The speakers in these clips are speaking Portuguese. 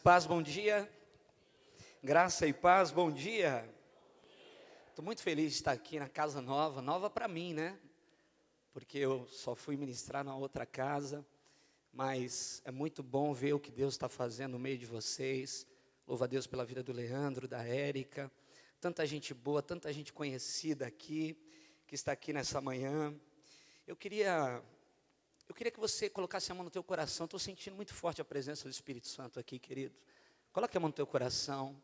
paz, bom dia. Graça e paz, bom dia. Estou muito feliz de estar aqui na casa nova, nova para mim, né? Porque eu só fui ministrar na outra casa, mas é muito bom ver o que Deus está fazendo no meio de vocês. Louva a Deus pela vida do Leandro, da Érica, tanta gente boa, tanta gente conhecida aqui, que está aqui nessa manhã. Eu queria que você colocasse a mão no teu coração. Estou sentindo muito forte a presença do Espírito Santo aqui, querido. Coloque a mão no teu coração.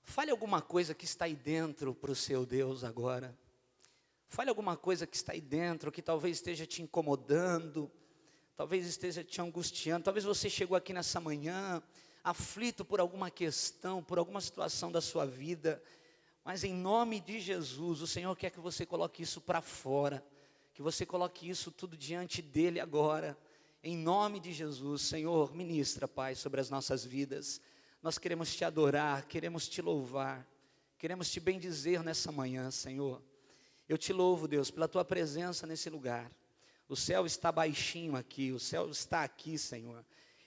Fale alguma coisa que está aí dentro para o seu Deus agora. Fale alguma coisa que está aí dentro, que talvez esteja te incomodando, talvez esteja te angustiando. Talvez você chegou aqui nessa manhã, aflito por alguma questão, por alguma situação da sua vida. Mas em nome de Jesus, o Senhor quer que você coloque isso para fora. Que você coloque isso tudo diante dEle agora. Em nome de Jesus, Senhor, ministra, Pai, sobre as nossas vidas. Nós queremos Te adorar, queremos Te louvar, queremos Te bendizer nessa manhã, Senhor. Eu Te louvo, Deus, pela Tua presença nesse lugar. O céu está baixinho aqui, o céu está aqui, Senhor.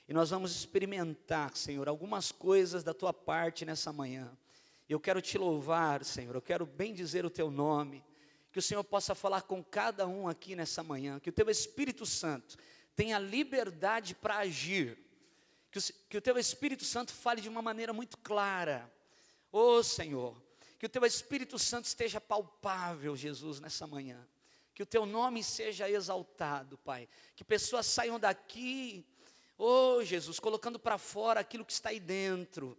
E nós vamos experimentar, Senhor, algumas coisas da Tua parte nessa manhã. Eu quero Te louvar, Senhor, eu quero bendizer o Teu nome. Que o Senhor possa falar com cada um aqui nessa manhã. Que o Teu Espírito Santo tenha liberdade para agir. Que o Teu Espírito Santo fale de uma maneira muito clara. Ô Senhor, que o Teu Espírito Santo esteja palpável, Jesus, nessa manhã. Que o Teu nome seja exaltado, Pai. Que pessoas saiam daqui, ô Jesus, colocando para fora aquilo que está aí dentro.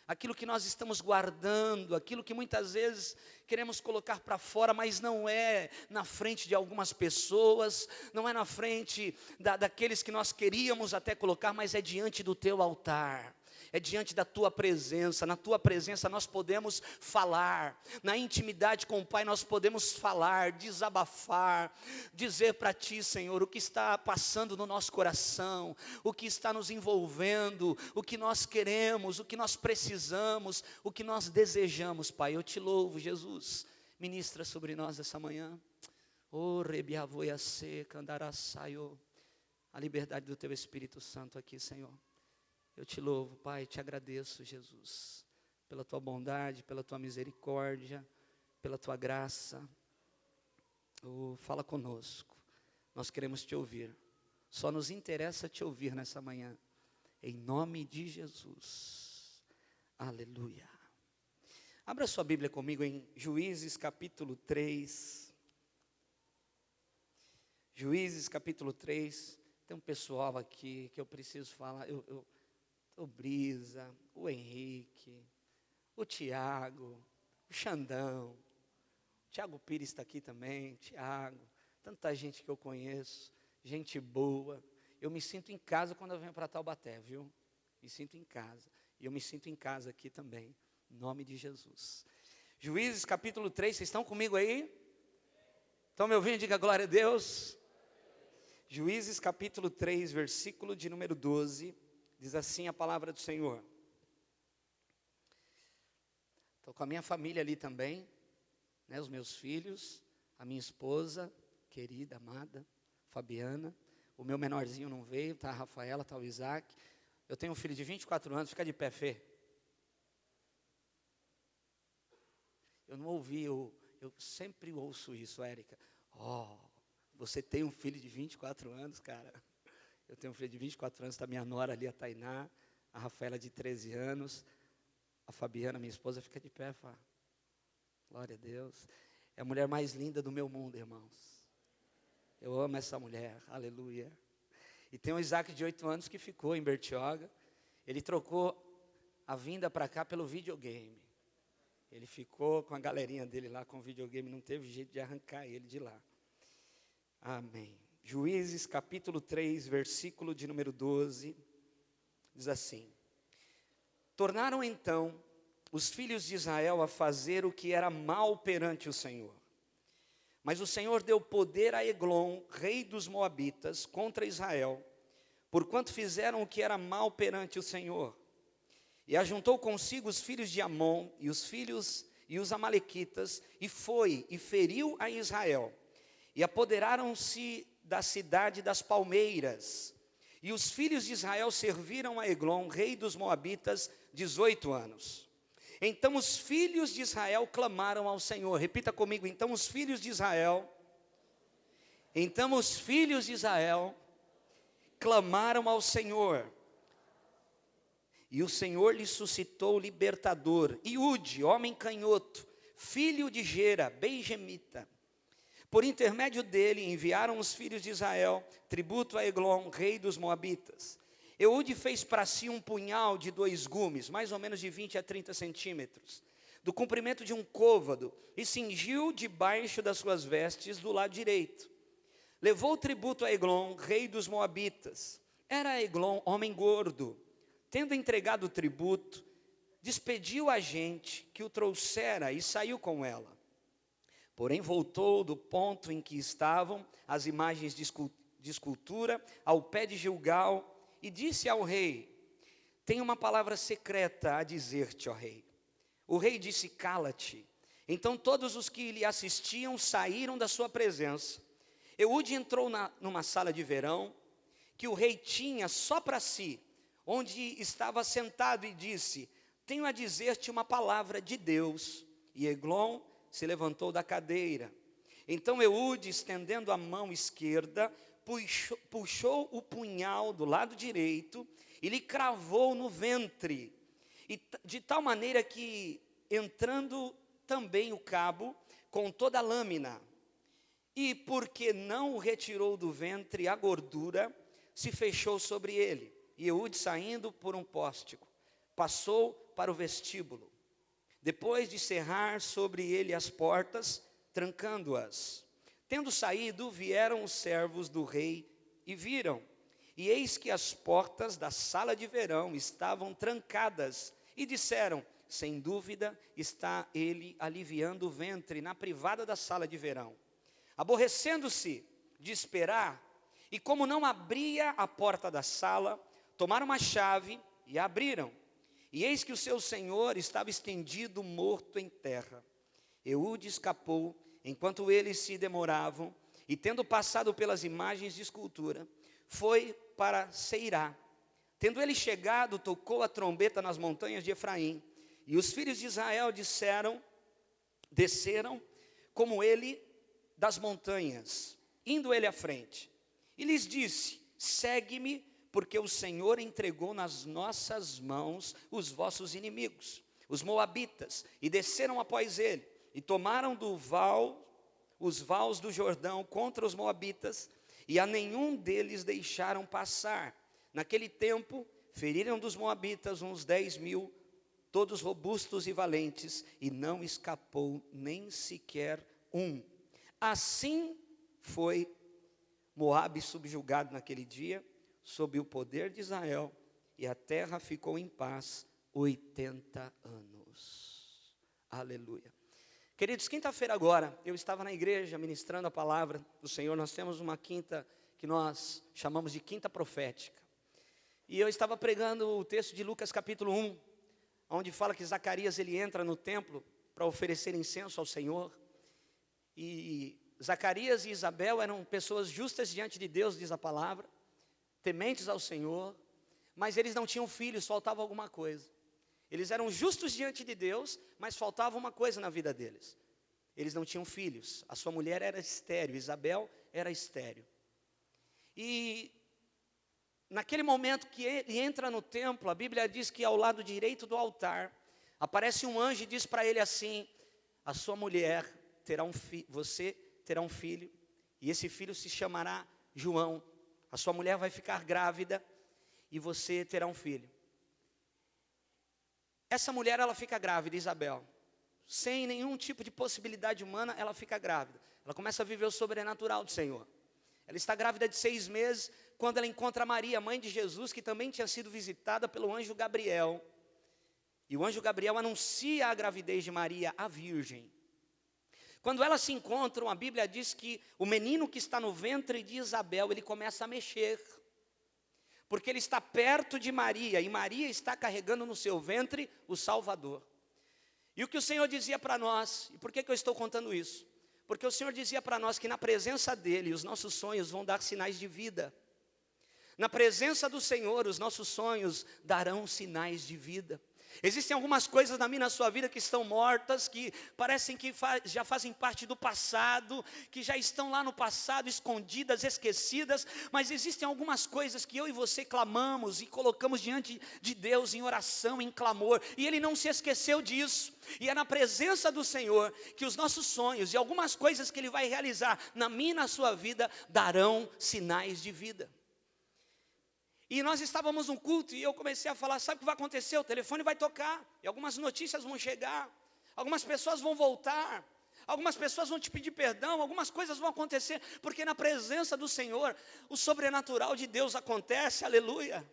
Aquilo que nós estamos guardando, aquilo que muitas vezes queremos colocar para fora, mas não é na frente de algumas pessoas, não é na frente daqueles que nós queríamos até colocar, mas é diante do Teu altar. É diante da Tua presença. Na Tua presença nós podemos falar. Na intimidade com o Pai nós podemos falar, desabafar, dizer para Ti, Senhor, o que está passando no nosso coração, o que está nos envolvendo, o que nós queremos, o que nós precisamos, o que nós desejamos, Pai. Eu Te louvo, Jesus. Ministra sobre nós essa manhã. Oh, rebiavoia seca, andaraçaio. A liberdade do Teu Espírito Santo aqui, Senhor. Eu Te louvo, Pai, Te agradeço, Jesus, pela Tua bondade, pela Tua misericórdia, pela Tua graça. Oh, fala conosco, nós queremos Te ouvir, só nos interessa Te ouvir nessa manhã, em nome de Jesus, aleluia. Abra sua Bíblia comigo em Juízes capítulo 3, Juízes capítulo 3, tem um pessoal aqui que eu preciso falar, o Brisa, o Henrique, o Tiago, o Xandão, o Tiago Pires está aqui também, Tiago, tanta gente que eu conheço, gente boa. Eu me sinto em casa quando eu venho para Taubaté, viu? Me sinto em casa, e eu me sinto em casa aqui também, em nome de Jesus. Juízes capítulo 3, vocês estão comigo aí? Estão me ouvindo? Diga glória a Deus. Juízes capítulo 3, versículo de número 12, diz assim a palavra do Senhor. Estou com a minha família ali também, né, os meus filhos, a minha esposa, querida, amada, Fabiana. O meu menorzinho não veio, está a Rafaela, está o Isaac. Eu tenho um filho de 24 anos, fica de pé, Fê. Eu não ouvi, eu sempre ouço isso, Érica. Você tem um filho de 24 anos, cara. Eu tenho um filho de 24 anos, está minha nora ali, a Tainá, a Rafaela de 13 anos, a Fabiana, minha esposa, fica de pé, Fá. Glória a Deus. É a mulher mais linda do meu mundo, irmãos. Eu amo essa mulher, aleluia. E tem um Isaac de 8 anos que ficou em Bertioga. Ele trocou a vinda para cá pelo videogame. Ele ficou com a galerinha dele lá com o videogame, não teve jeito de arrancar ele de lá. Amém. Juízes capítulo 3, versículo de número 12, diz assim: Tornaram então os filhos de Israel a fazer o que era mal perante o Senhor. Mas o Senhor deu poder a Eglon, rei dos Moabitas, contra Israel, porquanto fizeram o que era mal perante o Senhor. E ajuntou consigo os filhos de Amon e os amalequitas, e foi e feriu a Israel. E apoderaram-se da cidade das palmeiras, E os filhos de Israel serviram a Eglon, rei dos Moabitas, 18 anos. Então os filhos de Israel clamaram ao Senhor. Repita comigo, então os filhos de Israel clamaram ao Senhor. E o Senhor lhe suscitou o libertador, Iude, homem canhoto, filho de Gera, benjamita. Por intermédio dele enviaram os filhos de Israel tributo a Eglon, rei dos Moabitas. Eude fez para si um punhal de 2 gumes, mais ou menos de 20 a 30 centímetros, do comprimento de um côvado, e cingiu debaixo das suas vestes do lado direito. Levou o tributo a Eglon, rei dos Moabitas. Era Eglon homem gordo. Tendo entregado o tributo, despediu a gente que o trouxera e saiu com ela. Porém voltou do ponto em que estavam as imagens de escultura, ao pé de Gilgal, e disse ao rei: tenho uma palavra secreta a dizer-te, ó rei. O rei disse: cala-te. Então todos os que lhe assistiam saíram da sua presença. Eude entrou numa sala de verão, que o rei tinha só para si, onde estava sentado, e disse: tenho a dizer-te uma palavra de Deus. E Eglon se levantou da cadeira. Então Eude, estendendo a mão esquerda, puxou o punhal do lado direito e lhe cravou no ventre, e de tal maneira que, entrando também o cabo com toda a lâmina, e porque não o retirou do ventre, a gordura se fechou sobre ele. E Eude, saindo por um pórtico, passou para o vestíbulo, depois de cerrar sobre ele as portas, trancando-as. Tendo saído, vieram os servos do rei e viram, e eis que as portas da sala de verão estavam trancadas, e disseram: sem dúvida está ele aliviando o ventre na privada da sala de verão. Aborrecendo-se de esperar, e como não abria a porta da sala, tomaram uma chave e a abriram. E eis que o seu senhor estava estendido, morto em terra. Eude escapou, enquanto eles se demoravam, e tendo passado pelas imagens de escultura, foi para Seirá. Tendo ele chegado, tocou a trombeta nas montanhas de Efraim, e os filhos de Israel desceram como ele das montanhas, indo ele à frente. E lhes disse: segue-me, porque o Senhor entregou nas nossas mãos os vossos inimigos, os moabitas, e desceram após ele, e tomaram os vales do Jordão contra os moabitas, e a nenhum deles deixaram passar. Naquele tempo, feriram dos moabitas uns 10.000, todos robustos e valentes, e não escapou nem sequer um. Assim foi Moabe subjugado naquele dia, sob o poder de Israel, e a terra ficou em paz 80 anos. Aleluia. Queridos, quinta-feira agora, eu estava na igreja ministrando a palavra do Senhor. Nós temos uma quinta que nós chamamos de quinta profética. E eu estava pregando o texto de Lucas capítulo 1, onde fala que Zacarias ele entra no templo para oferecer incenso ao Senhor. E Zacarias e Isabel eram pessoas justas diante de Deus, diz a palavra, tementes ao Senhor, mas eles não tinham filhos, faltava alguma coisa. Eles eram justos diante de Deus, mas faltava uma coisa na vida deles. Eles não tinham filhos. A sua mulher era estéril, Isabel era estéril. E naquele momento que ele entra no templo, a Bíblia diz que ao lado direito do altar, aparece um anjo e diz para ele assim: a sua mulher terá você terá um filho, e esse filho se chamará João. A sua mulher vai ficar grávida, e você terá um filho. Essa mulher, ela fica grávida, Isabel, sem nenhum tipo de possibilidade humana, ela fica grávida. Ela começa a viver o sobrenatural do Senhor. Ela está grávida de 6 meses, quando ela encontra Maria, mãe de Jesus, que também tinha sido visitada pelo anjo Gabriel. E o anjo Gabriel anuncia a gravidez de Maria, a virgem. Quando elas se encontram, a Bíblia diz que o menino que está no ventre de Isabel, ele começa a mexer, porque ele está perto de Maria, e Maria está carregando no seu ventre o Salvador. E o que o Senhor dizia para nós, e por que eu estou contando isso? Porque o Senhor dizia para nós que na presença dEle, os nossos sonhos vão dar sinais de vida. Na presença do Senhor, os nossos sonhos darão sinais de vida. Existem algumas coisas na minha e na sua vida que estão mortas, que parecem que já fazem parte do passado, que já estão lá no passado, escondidas, esquecidas, mas existem algumas coisas que eu e você clamamos e colocamos diante de Deus em oração, em clamor, e Ele não se esqueceu disso. E é na presença do Senhor que os nossos sonhos e algumas coisas que Ele vai realizar na minha e na sua vida darão sinais de vida. E nós estávamos num culto e eu comecei a falar, sabe o que vai acontecer? O telefone vai tocar, e algumas notícias vão chegar, algumas pessoas vão voltar, algumas pessoas vão te pedir perdão, algumas coisas vão acontecer, porque na presença do Senhor, o sobrenatural de Deus acontece, aleluia.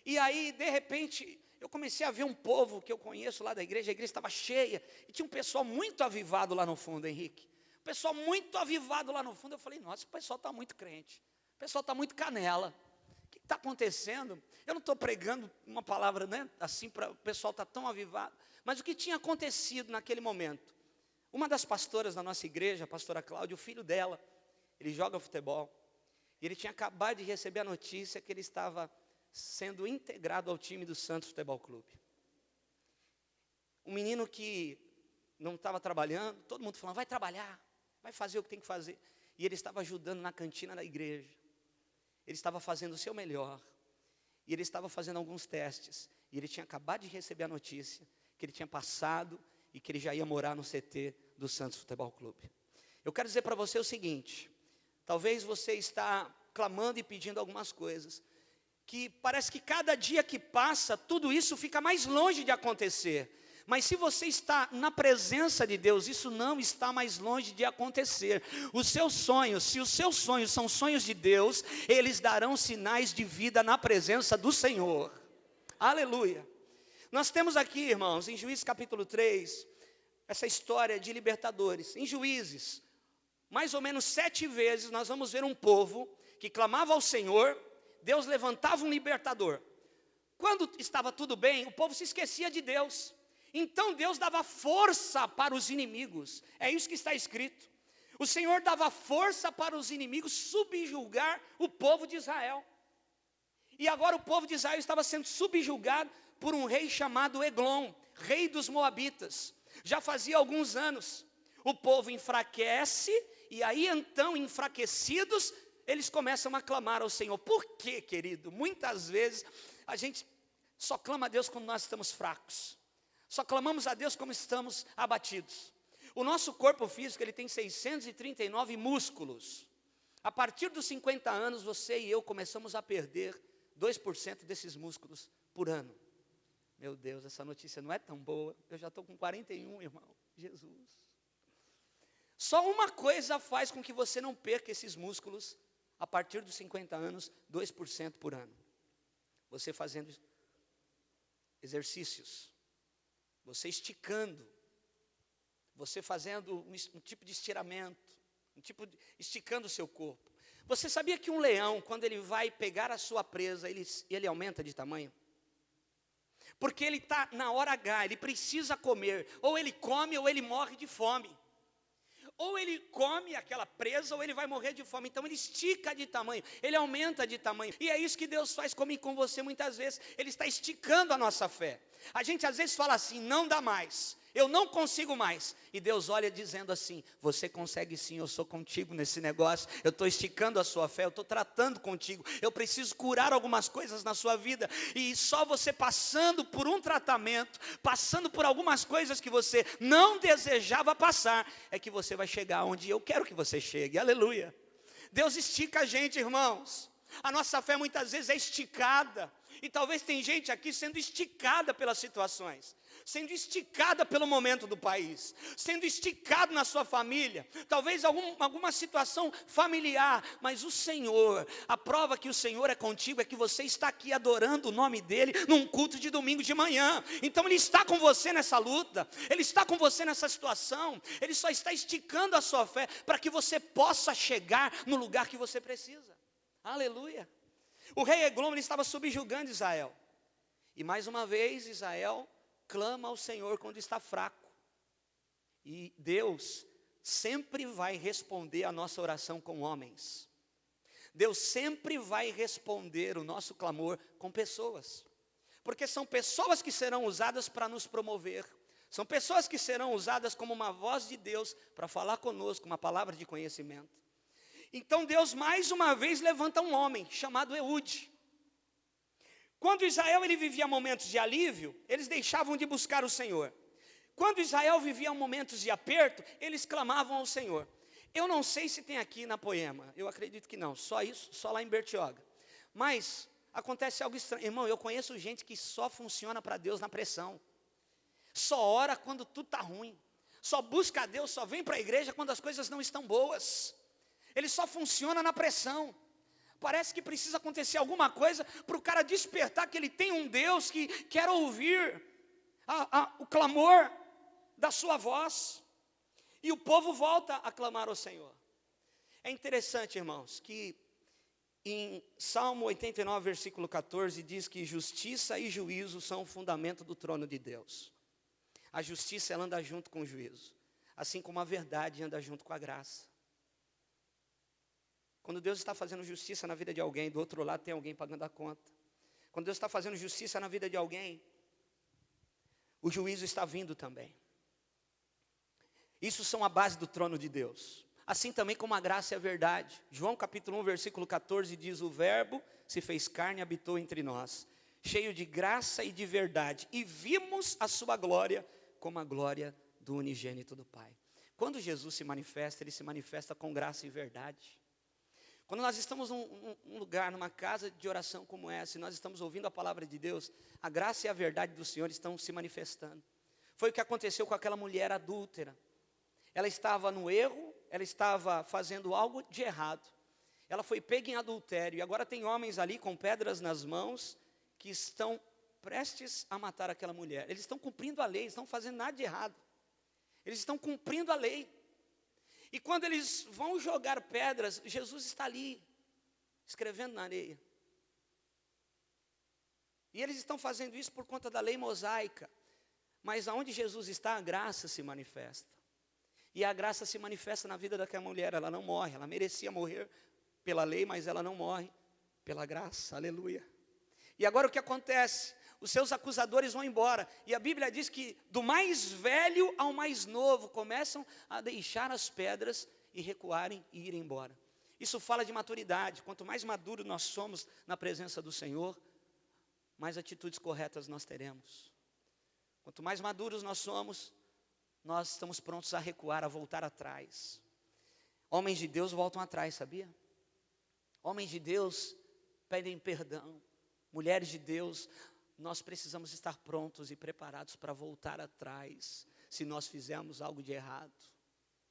E aí, de repente, eu comecei a ver um povo que eu conheço lá da igreja, a igreja estava cheia, e tinha um pessoal muito avivado lá no fundo, Henrique. Um pessoal muito avivado lá no fundo, eu falei, nossa, o pessoal está muito crente, o pessoal está muito canela. O que está acontecendo? Eu não estou pregando uma palavra, né, assim para o pessoal estar tão avivado. Mas o que tinha acontecido naquele momento? Uma das pastoras da nossa igreja, a pastora Cláudia, o filho dela, ele joga futebol. E ele tinha acabado de receber a notícia que ele estava sendo integrado ao time do Santos Futebol Clube. Um menino que não estava trabalhando, todo mundo falando, vai trabalhar, vai fazer o que tem que fazer. E ele estava ajudando na cantina da igreja. Ele estava fazendo o seu melhor, e ele estava fazendo alguns testes, e ele tinha acabado de receber a notícia, que ele tinha passado, e que ele já ia morar no CT do Santos Futebol Clube. Eu quero dizer para você o seguinte, talvez você está clamando e pedindo algumas coisas, que parece que cada dia que passa, tudo isso fica mais longe de acontecer. Mas se você está na presença de Deus, isso não está mais longe de acontecer. Os seus sonhos, se os seus sonhos são sonhos de Deus, eles darão sinais de vida na presença do Senhor. Aleluia. Nós temos aqui, irmãos, em Juízes capítulo 3, essa história de libertadores. Em Juízes, mais ou menos 7 vezes, nós vamos ver um povo que clamava ao Senhor, Deus levantava um libertador. Quando estava tudo bem, o povo se esquecia de Deus. Então Deus dava força para os inimigos, é isso que está escrito. O Senhor dava força para os inimigos subjugar o povo de Israel. E agora o povo de Israel estava sendo subjugado por um rei chamado Eglon, rei dos Moabitas. Já fazia alguns anos. O povo enfraquece, e aí então, enfraquecidos, eles começam a clamar ao Senhor. Por quê, querido? Muitas vezes a gente só clama a Deus quando nós estamos fracos. Só clamamos a Deus como estamos abatidos. O nosso corpo físico, ele tem 639 músculos. A partir dos 50 anos, você e eu começamos a perder 2% desses músculos por ano. Meu Deus, essa notícia não é tão boa. Eu já estou com 41, irmão. Jesus. Só uma coisa faz com que você não perca esses músculos a partir dos 50 anos, 2% por ano. Você fazendo exercícios. Você esticando, você fazendo um tipo de estiramento, esticando o seu corpo. Você sabia que um leão, quando ele vai pegar a sua presa, ele aumenta de tamanho? Porque ele está na hora H, ele precisa comer, ou ele come ou ele morre de fome. Ou ele come aquela presa, ou ele vai morrer de fome. Então ele estica de tamanho, ele aumenta de tamanho. E é isso que Deus faz comigo e com você muitas vezes. Ele está esticando a nossa fé. A gente às vezes fala assim, não dá mais, eu não consigo mais. E Deus olha dizendo assim, você consegue sim, eu sou contigo nesse negócio. Eu estou esticando a sua fé, eu estou tratando contigo. Eu preciso curar algumas coisas na sua vida. E só você passando por um tratamento, passando por algumas coisas que você não desejava passar, é que você vai chegar onde eu quero que você chegue. Aleluia. Deus estica a gente, irmãos. A nossa fé muitas vezes é esticada. E talvez tem gente aqui sendo esticada pelas situações, sendo esticada pelo momento do país, sendo esticado na sua família, talvez alguma situação familiar, mas o Senhor, a prova que o Senhor é contigo é que você está aqui adorando o nome dEle num culto de domingo de manhã. Então Ele está com você nessa luta, Ele está com você nessa situação, Ele só está esticando a sua fé para que você possa chegar no lugar que você precisa. Aleluia. O rei Eglon estava subjugando Israel. E mais uma vez Israel clama ao Senhor quando está fraco. E Deus sempre vai responder a nossa oração com homens. Deus sempre vai responder o nosso clamor com pessoas. Porque são pessoas que serão usadas para nos promover. São pessoas que serão usadas como uma voz de Deus para falar conosco, uma palavra de conhecimento. Então Deus mais uma vez levanta um homem chamado Eude. Quando Israel ele vivia momentos de alívio, eles deixavam de buscar o Senhor. Quando Israel vivia momentos de aperto, eles clamavam ao Senhor. Eu não sei se tem aqui na Poema, eu acredito que não, só isso, só lá em Bertioga. Mas acontece algo estranho. Irmão, eu conheço gente que só funciona para Deus na pressão. Só ora quando tudo está ruim. Só busca a Deus, só vem para a igreja quando as coisas não estão boas. Ele só funciona na pressão. Parece que precisa acontecer alguma coisa para o cara despertar que ele tem um Deus que quer ouvir o clamor da sua voz. E o povo volta a clamar ao Senhor. É interessante, irmãos, que em Salmo 89, versículo 14, diz que justiça e juízo são o fundamento do trono de Deus. A justiça, ela anda junto com o juízo, assim como a verdade anda junto com a graça. Quando Deus está fazendo justiça na vida de alguém, do outro lado tem alguém pagando a conta. Quando Deus está fazendo justiça na vida de alguém, o juízo está vindo também. Isso são a base do trono de Deus. Assim também como a graça e a verdade. João capítulo 1, versículo 14 diz: o verbo se fez carne e habitou entre nós, cheio de graça e de verdade, e vimos a sua glória como a glória do unigênito do Pai. Quando Jesus se manifesta, ele se manifesta com graça e verdade. Quando nós estamos num lugar, numa casa de oração como essa, e nós estamos ouvindo a palavra de Deus, a graça e a verdade do Senhor estão se manifestando. Foi o que aconteceu com aquela mulher adúltera. Ela estava no erro, ela estava fazendo algo de errado. Ela foi pega em adultério, e agora tem homens ali com pedras nas mãos, que estão prestes a matar aquela mulher. Eles estão cumprindo a lei, eles estão fazendo nada de errado. Eles estão cumprindo a lei. E quando eles vão jogar pedras, Jesus está ali, escrevendo na areia. E eles estão fazendo isso por conta da lei mosaica. Mas aonde Jesus está, a graça se manifesta. E a graça se manifesta na vida daquela mulher. Ela não morre, ela merecia morrer pela lei, mas ela não morre pela graça, aleluia. E agora o que acontece? Os seus acusadores vão embora, e a Bíblia diz que do mais velho ao mais novo começam a deixar as pedras e recuarem e irem embora. Isso fala de maturidade. Quanto mais maduro nós somos na presença do Senhor, mais atitudes corretas nós teremos. Quanto mais maduros nós somos, nós estamos prontos a recuar, a voltar atrás. Homens de Deus voltam atrás, sabia? Homens de Deus pedem perdão. Mulheres de Deus, nós precisamos estar prontos e preparados para voltar atrás, se nós fizermos algo de errado.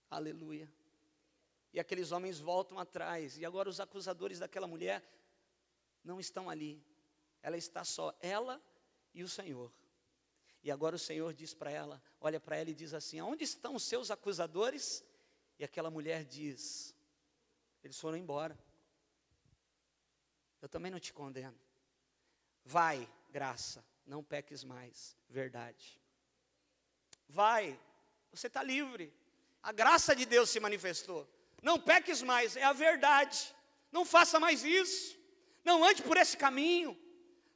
Aleluia. E aqueles homens voltam atrás, e agora os acusadores daquela mulher não estão ali. Ela está só, ela e o Senhor. E agora o Senhor diz para ela, olha para ela e diz assim: aonde estão os seus acusadores? E aquela mulher diz: eles foram embora. Eu também não te condeno. Vai, graça, não peques mais, verdade. Vai, você está livre. A graça de Deus se manifestou. Não peques mais, é a verdade. Não faça mais isso. Não ande por esse caminho.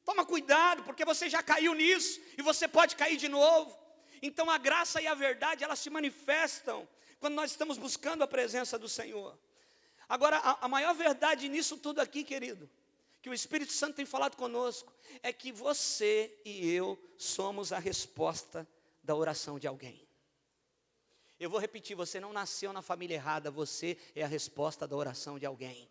Toma cuidado, porque você já caiu nisso e você pode cair de novo. Então a graça e a verdade, elas se manifestam quando nós estamos buscando a presença do Senhor. Agora, a maior verdade nisso tudo aqui, querido, que o Espírito Santo tem falado conosco, é que você e eu somos a resposta da oração de alguém. Eu vou repetir, você não nasceu na família errada, você é a resposta da oração de alguém.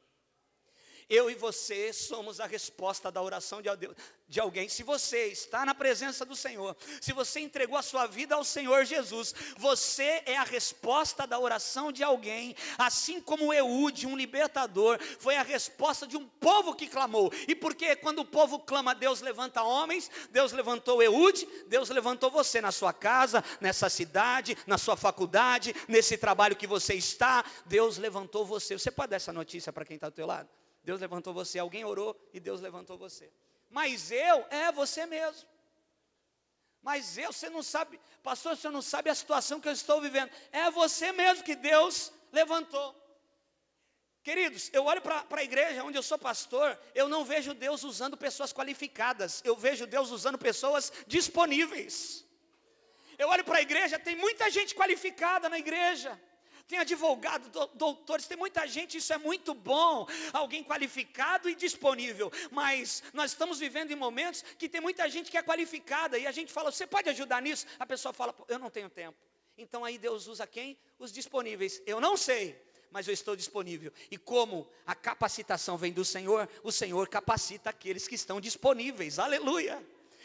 Eu e você somos a resposta da oração de alguém. Se você está na presença do Senhor, se você entregou a sua vida ao Senhor Jesus, você é a resposta da oração de alguém, assim como Eude, um libertador, foi a resposta de um povo que clamou. E porque quando o povo clama, Deus levanta homens, Deus levantou Eude, Deus levantou você na sua casa, nessa cidade, na sua faculdade, nesse trabalho que você está, Deus levantou você. Você pode dar essa notícia para quem está do teu lado? Deus levantou você, alguém orou e Deus levantou você. Mas você mesmo. Mas você não sabe, pastor, você não sabe a situação que eu estou vivendo. É você mesmo que Deus levantou. Queridos, eu olho para a igreja onde eu sou pastor, eu não vejo Deus usando pessoas qualificadas, eu vejo Deus usando pessoas disponíveis. Eu olho para a igreja, tem muita gente qualificada na igreja, tem advogado, doutores, tem muita gente, isso é muito bom, alguém qualificado e disponível, mas nós estamos vivendo em momentos que tem muita gente que é qualificada, e a gente fala, você pode ajudar nisso? A pessoa fala, eu não tenho tempo. Então aí Deus usa quem? Os disponíveis. Eu não sei, mas eu estou disponível. E como a capacitação vem do Senhor, o Senhor capacita aqueles que estão disponíveis. Aleluia!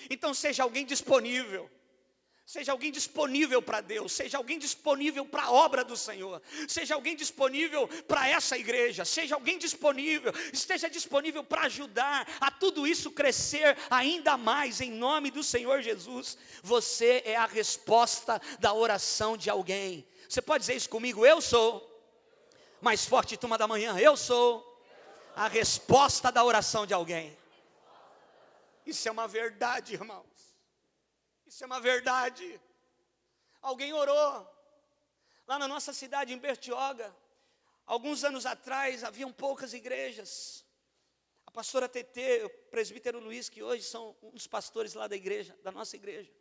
Então seja alguém disponível. Seja alguém disponível para Deus, seja alguém disponível para a obra do Senhor, seja alguém disponível para essa igreja, seja alguém disponível, esteja disponível para ajudar a tudo isso crescer ainda mais, em nome do Senhor Jesus. Você é a resposta da oração de alguém. Você pode dizer isso comigo? Eu sou, mais forte, turma da manhã, eu sou a resposta da oração de alguém. Isso é uma verdade, irmãos. Isso é uma verdade. Alguém orou lá na nossa cidade, em Bertioga. Alguns anos atrás, haviam poucas igrejas. A pastora TT, o presbítero Luiz, que hoje são um dos pastores lá da igreja, da nossa igreja,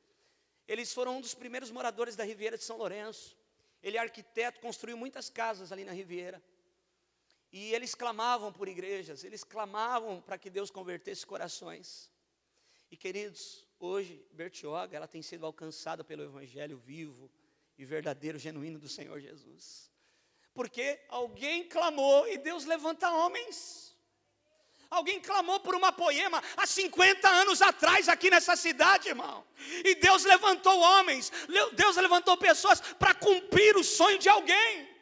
eles foram um dos primeiros moradores da Riviera de São Lourenço. Ele é arquiteto, construiu muitas casas ali na Riviera. E eles clamavam por igrejas, eles clamavam para que Deus convertesse corações. E queridos, hoje, Bertioga, ela tem sido alcançada pelo Evangelho vivo e verdadeiro, genuíno do Senhor Jesus. Porque alguém clamou e Deus levanta homens. Alguém clamou por uma poema há 50 anos atrás aqui nessa cidade, irmão. E Deus levantou homens, Deus levantou pessoas para cumprir o sonho de alguém.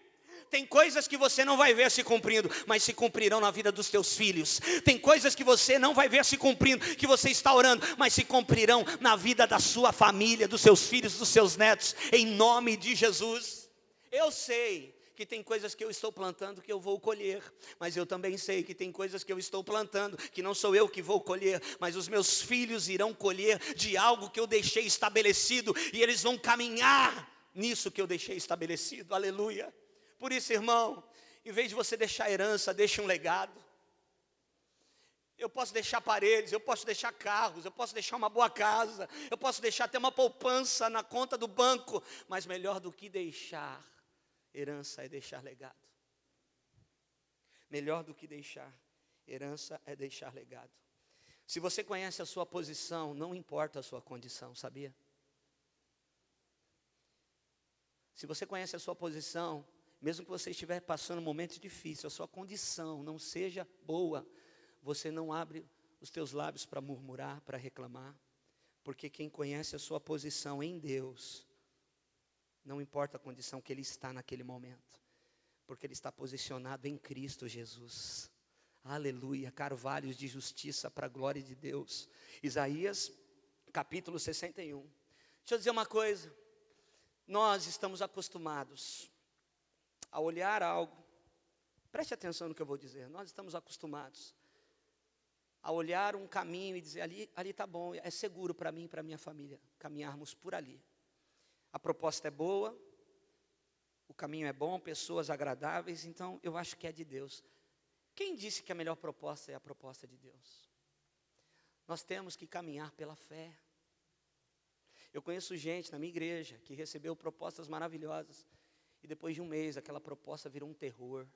Tem coisas que você não vai ver se cumprindo, mas se cumprirão na vida dos teus filhos. Tem coisas que você não vai ver se cumprindo, que você está orando, mas se cumprirão na vida da sua família, dos seus filhos, dos seus netos, em nome de Jesus. Eu sei que tem coisas que eu estou plantando que eu vou colher, mas eu também sei que tem coisas que eu estou plantando que não sou eu que vou colher, mas os meus filhos irão colher de algo que eu deixei estabelecido, e eles vão caminhar nisso que eu deixei estabelecido. Aleluia. Por isso, irmão, em vez de você deixar herança, deixe um legado. Eu posso deixar paredes, eu posso deixar carros, eu posso deixar uma boa casa, eu posso deixar até uma poupança na conta do banco, mas melhor do que deixar herança é deixar legado. Melhor do que deixar herança é deixar legado. Se você conhece a sua posição, não importa a sua condição, sabia? Se você conhece a sua posição, mesmo que você estiver passando um momento difícil, a sua condição não seja boa, você não abre os teus lábios para murmurar, para reclamar, porque quem conhece a sua posição em Deus, não importa a condição que ele está naquele momento, porque ele está posicionado em Cristo Jesus. Aleluia, carvalhos de justiça para a glória de Deus. Isaías, capítulo 61. Deixa eu dizer uma coisa, nós estamos acostumados a olhar algo, preste atenção no que eu vou dizer, nós estamos acostumados a olhar um caminho e dizer, ali está bom, é seguro para mim e para minha família, caminharmos por ali. A proposta é boa, o caminho é bom, pessoas agradáveis, então eu acho que é de Deus. Quem disse que a melhor proposta é a proposta de Deus? Nós temos que caminhar pela fé. Eu conheço gente na minha igreja que recebeu propostas maravilhosas, e depois de um mês, aquela proposta virou um terror.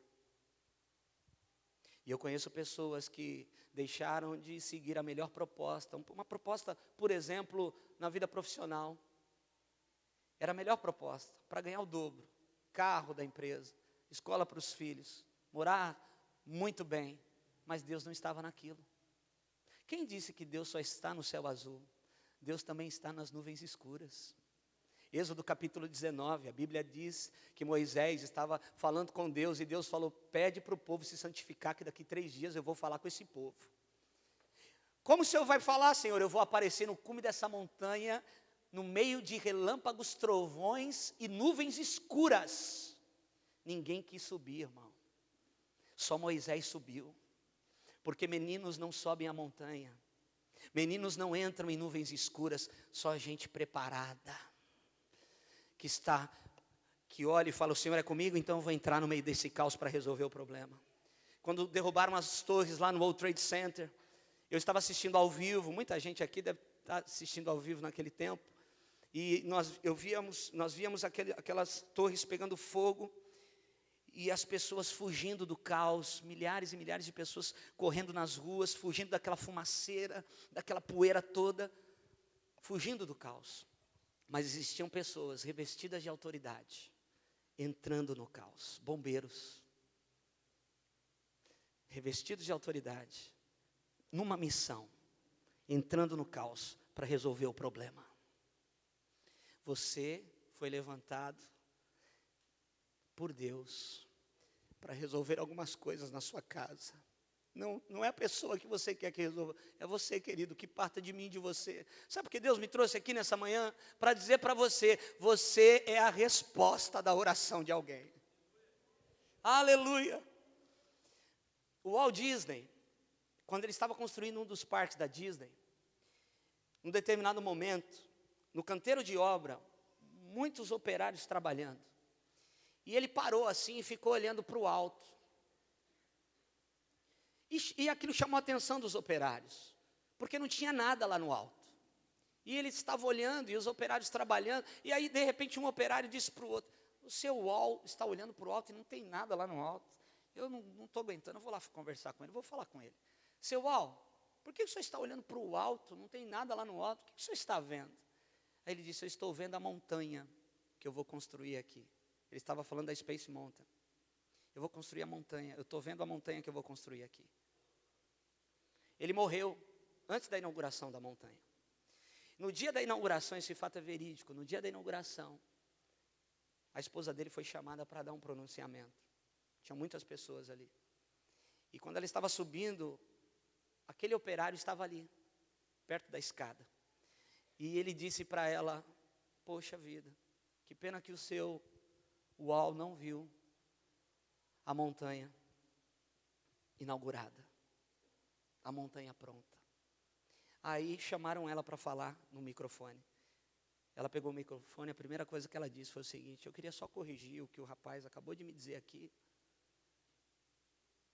E eu conheço pessoas que deixaram de seguir a melhor proposta. Uma proposta, por exemplo, na vida profissional. Era a melhor proposta, para ganhar o dobro. Carro da empresa, escola para os filhos, morar muito bem. Mas Deus não estava naquilo. Quem disse que Deus só está no céu azul? Deus também está nas nuvens escuras. Êxodo capítulo 19, a Bíblia diz que Moisés estava falando com Deus, e Deus falou, pede para o povo se santificar, que daqui 3 dias eu vou falar com esse povo. Como o Senhor vai falar, Senhor? Eu vou aparecer no cume dessa montanha, no meio de relâmpagos, trovões e nuvens escuras. Ninguém quis subir, irmão. Só Moisés subiu. Porque meninos não sobem a montanha. Meninos não entram em nuvens escuras, só gente preparada. Que olha e fala, o Senhor é comigo, então eu vou entrar no meio desse caos para resolver o problema. quando derrubaram as torres lá no World Trade Center. Eu estava assistindo ao vivo, muita gente aqui deve estar assistindo ao vivo naquele tempo. E nós víamos aquelas torres pegando fogo, e as pessoas fugindo do caos, milhares e milhares de pessoas correndo nas ruas, fugindo daquela fumaceira, daquela poeira toda, fugindo do caos. Mas existiam pessoas revestidas de autoridade, entrando no caos, bombeiros, revestidos de autoridade, numa missão, entrando no caos para resolver o problema. Você foi levantado por Deus para resolver algumas coisas na sua casa. Não é a pessoa que você quer que resolva, é você, querido, que parta de mim e de você. Sabe por que Deus me trouxe aqui nessa manhã? Para dizer para você, você é a resposta da oração de alguém. Aleluia! O Walt Disney, quando ele estava construindo um dos parques da Disney, num determinado momento, no canteiro de obra, muitos operários trabalhando. E ele parou assim e ficou olhando para o alto. E aquilo chamou a atenção dos operários, porque não tinha nada lá no alto. E ele estava olhando, e os operários trabalhando, e aí de repente um operário disse para o outro, o seu Walt está olhando para o alto e não tem nada lá no alto. Eu não estou aguentando, eu vou lá conversar com ele, vou falar com ele. Seu Walt, por que o senhor está olhando para o alto, não tem nada lá no alto, o que o senhor está vendo? Aí ele disse, eu estou vendo a montanha que eu vou construir aqui. Ele estava falando da Space Mountain. Eu vou construir a montanha, eu estou vendo a montanha que eu vou construir aqui. Ele morreu antes da inauguração da montanha. No dia da inauguração, esse fato é verídico, no dia da inauguração, a esposa dele foi chamada para dar um pronunciamento. Tinha muitas pessoas ali. E quando ela estava subindo, aquele operário estava ali, perto da escada. E ele disse para ela, poxa vida, que pena que o seu Walt não viu a montanha inaugurada, a montanha pronta. Aí chamaram ela para falar no microfone. Ela pegou o microfone, a primeira coisa que ela disse foi o seguinte, eu queria só corrigir o que o rapaz acabou de me dizer aqui.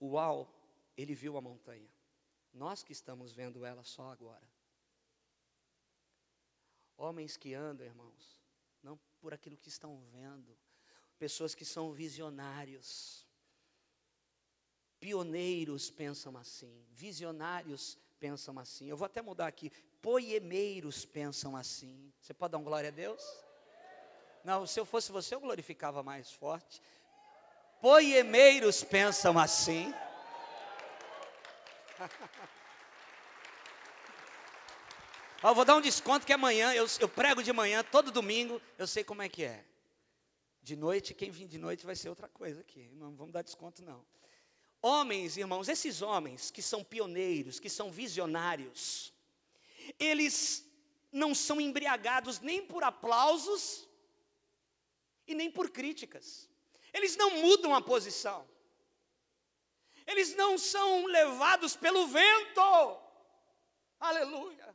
O Walt, ele viu a montanha. Nós que estamos vendo ela só agora. Homens que andam, irmãos, não por aquilo que estão vendo. Pessoas que são visionários. Pioneiros pensam assim. Visionários pensam assim. Eu vou até mudar aqui. Poemeiros pensam assim. Você pode dar um glória a Deus? Não, se eu fosse você, eu glorificava mais forte. Poemeiros pensam assim. Eu vou dar um desconto que amanhã, eu prego de manhã, todo domingo, eu sei como é que é. De noite, quem vir de noite vai ser outra coisa aqui, não vamos dar desconto não. Homens, irmãos, esses homens que são pioneiros, que são visionários, eles não são embriagados nem por aplausos e nem por críticas. Eles não mudam a posição. Eles não são levados pelo vento. Aleluia.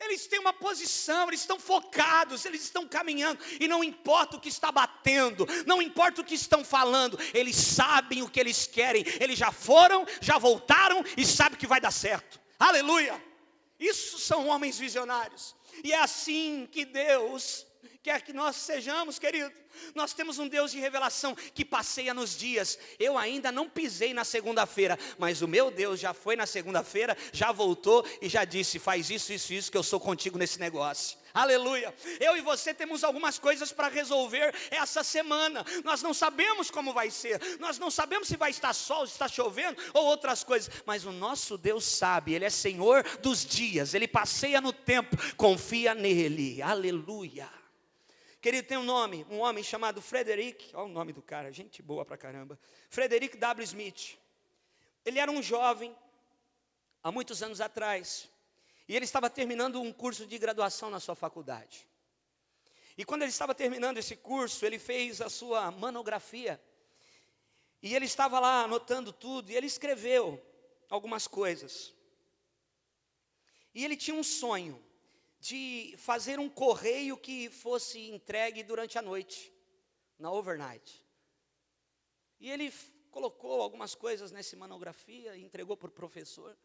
Eles têm uma posição, eles estão focados, eles estão caminhando. E não importa o que está batendo, não importa o que estão falando, eles sabem o que eles querem. Eles já foram, já voltaram e sabem que vai dar certo. Aleluia. Isso são homens visionários. E é assim que Deus quer que nós sejamos, querido. Nós temos um Deus de revelação que passeia nos dias. Eu ainda não pisei na segunda-feira, mas o meu Deus já foi na segunda-feira, já voltou e já disse, faz isso, isso, isso, que eu sou contigo nesse negócio. Aleluia. Eu e você temos algumas coisas para resolver essa semana. Nós não sabemos como vai ser. Nós não sabemos se vai estar sol, se está chovendo ou outras coisas. Mas o nosso Deus sabe. Ele é Senhor dos dias. Ele passeia no tempo. Confia nele. Aleluia. Querido, tem um homem chamado Frederick, olha o nome do cara, gente boa pra caramba, Frederick W. Smith. Ele era um jovem, há muitos anos atrás, e ele estava terminando um curso de graduação na sua faculdade. E quando ele estava terminando esse curso, ele fez a sua monografia, e ele estava lá anotando tudo, e ele escreveu algumas coisas. E ele tinha um sonho de fazer um correio que fosse entregue durante a noite, na overnight. E ele colocou algumas coisas nessa manografia e entregou para o professor.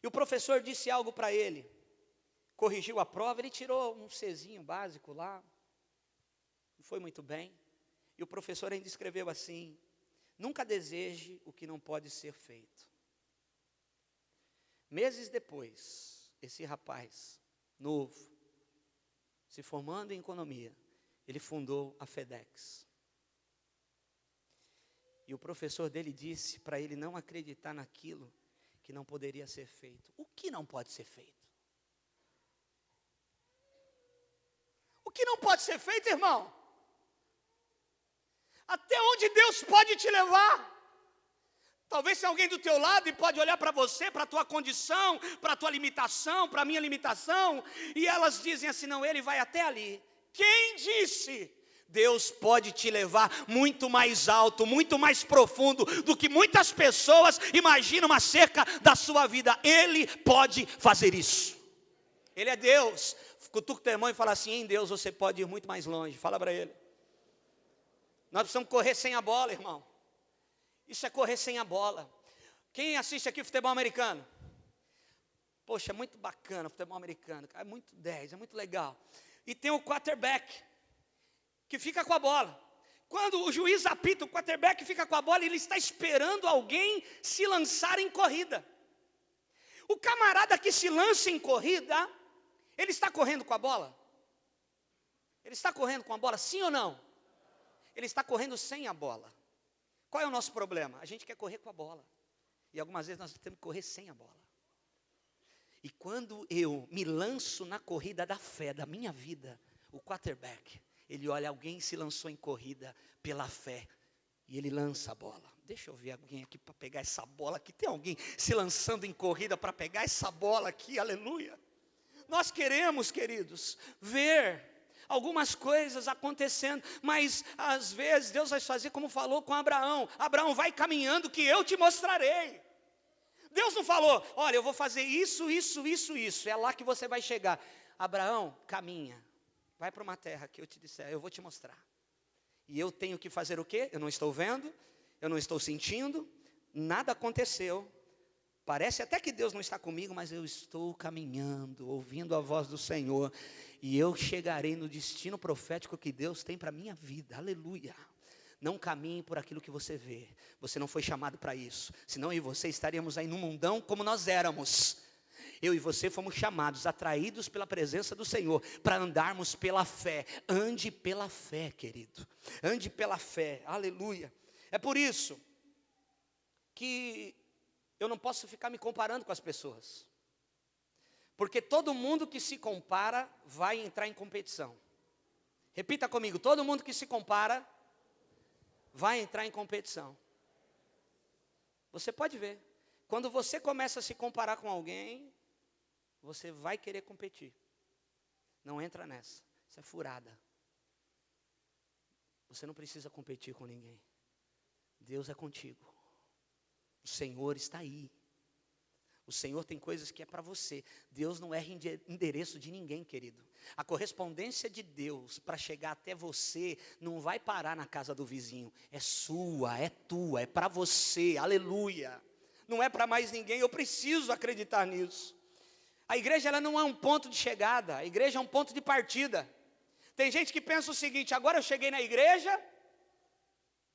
E o professor disse algo para ele. Corrigiu a prova, ele tirou um Czinho básico lá. Não foi muito bem. E o professor ainda escreveu assim: nunca deseje o que não pode ser feito. Meses depois, esse rapaz, novo, se formando em economia, ele fundou a FedEx. E o professor dele disse para ele não acreditar naquilo que não poderia ser feito. O que não pode ser feito? O que não pode ser feito, irmão? Até onde Deus pode te levar? Talvez tenha alguém do teu lado e pode olhar para você, para a tua condição, para a tua limitação, para a minha limitação, e elas dizem assim, não, ele vai até ali. Quem disse? Deus pode te levar muito mais alto, muito mais profundo do que muitas pessoas imaginam acerca da sua vida. Ele pode fazer isso. Ele é Deus. Cutuca o teu irmão e fala assim, em Deus você pode ir muito mais longe. Fala para ele. Nós precisamos correr sem a bola, irmão. Isso é correr sem a bola. Quem assiste aqui futebol americano? Poxa, é muito bacana o futebol americano. É muito 10, é muito legal. E tem o quarterback, que fica com a bola. Quando o juiz apita, o quarterback fica com a bola, ele está esperando alguém se lançar em corrida. O camarada que se lança em corrida, ele está correndo com a bola? Ele está correndo com a bola, sim ou não? Ele está correndo sem a bola. Qual é o nosso problema? A gente quer correr com a bola. E algumas vezes nós temos que correr sem a bola. E quando eu me lanço na corrida da fé, da minha vida, o quarterback, ele olha, alguém se lançou em corrida pela fé. E ele lança a bola. Deixa eu ver alguém aqui para pegar essa bola aqui. Tem alguém se lançando em corrida para pegar essa bola aqui, aleluia. Nós queremos, queridos, ver algumas coisas acontecendo, mas às vezes Deus vai fazer como falou com Abraão. Abraão, vai caminhando que eu te mostrarei. Deus não falou, olha, eu vou fazer isso, é lá que você vai chegar. Abraão, caminha, vai para uma terra que eu te disser, eu vou te mostrar. E eu tenho que fazer o quê? Eu não estou vendo, eu não estou sentindo, nada aconteceu. Parece até que Deus não está comigo, mas eu estou caminhando, ouvindo a voz do Senhor. E eu chegarei no destino profético que Deus tem para a minha vida. Aleluia. Não caminhe por aquilo que você vê. Você não foi chamado para isso. Senão eu e você estaríamos aí no mundão como nós éramos. Eu e você fomos chamados, atraídos pela presença do Senhor, para andarmos pela fé. Ande pela fé, querido. Ande pela fé. Aleluia. É por isso que eu não posso ficar me comparando com as pessoas. Porque todo mundo que se compara vai entrar em competição. Repita comigo, todo mundo que se compara vai entrar em competição. Você pode ver, quando você começa a se comparar com alguém, você vai querer competir. Não entra nessa, isso é furada. Você não precisa competir com ninguém. Deus é contigo. O Senhor está aí. O Senhor tem coisas que é para você. Deus não erra endereço de ninguém, querido. A correspondência de Deus para chegar até você não vai parar na casa do vizinho. É sua, é tua, é para você. Aleluia. Não é para mais ninguém. Eu preciso acreditar nisso. A igreja ela não é um ponto de chegada. A igreja é um ponto de partida. Tem gente que pensa o seguinte: agora eu cheguei na igreja,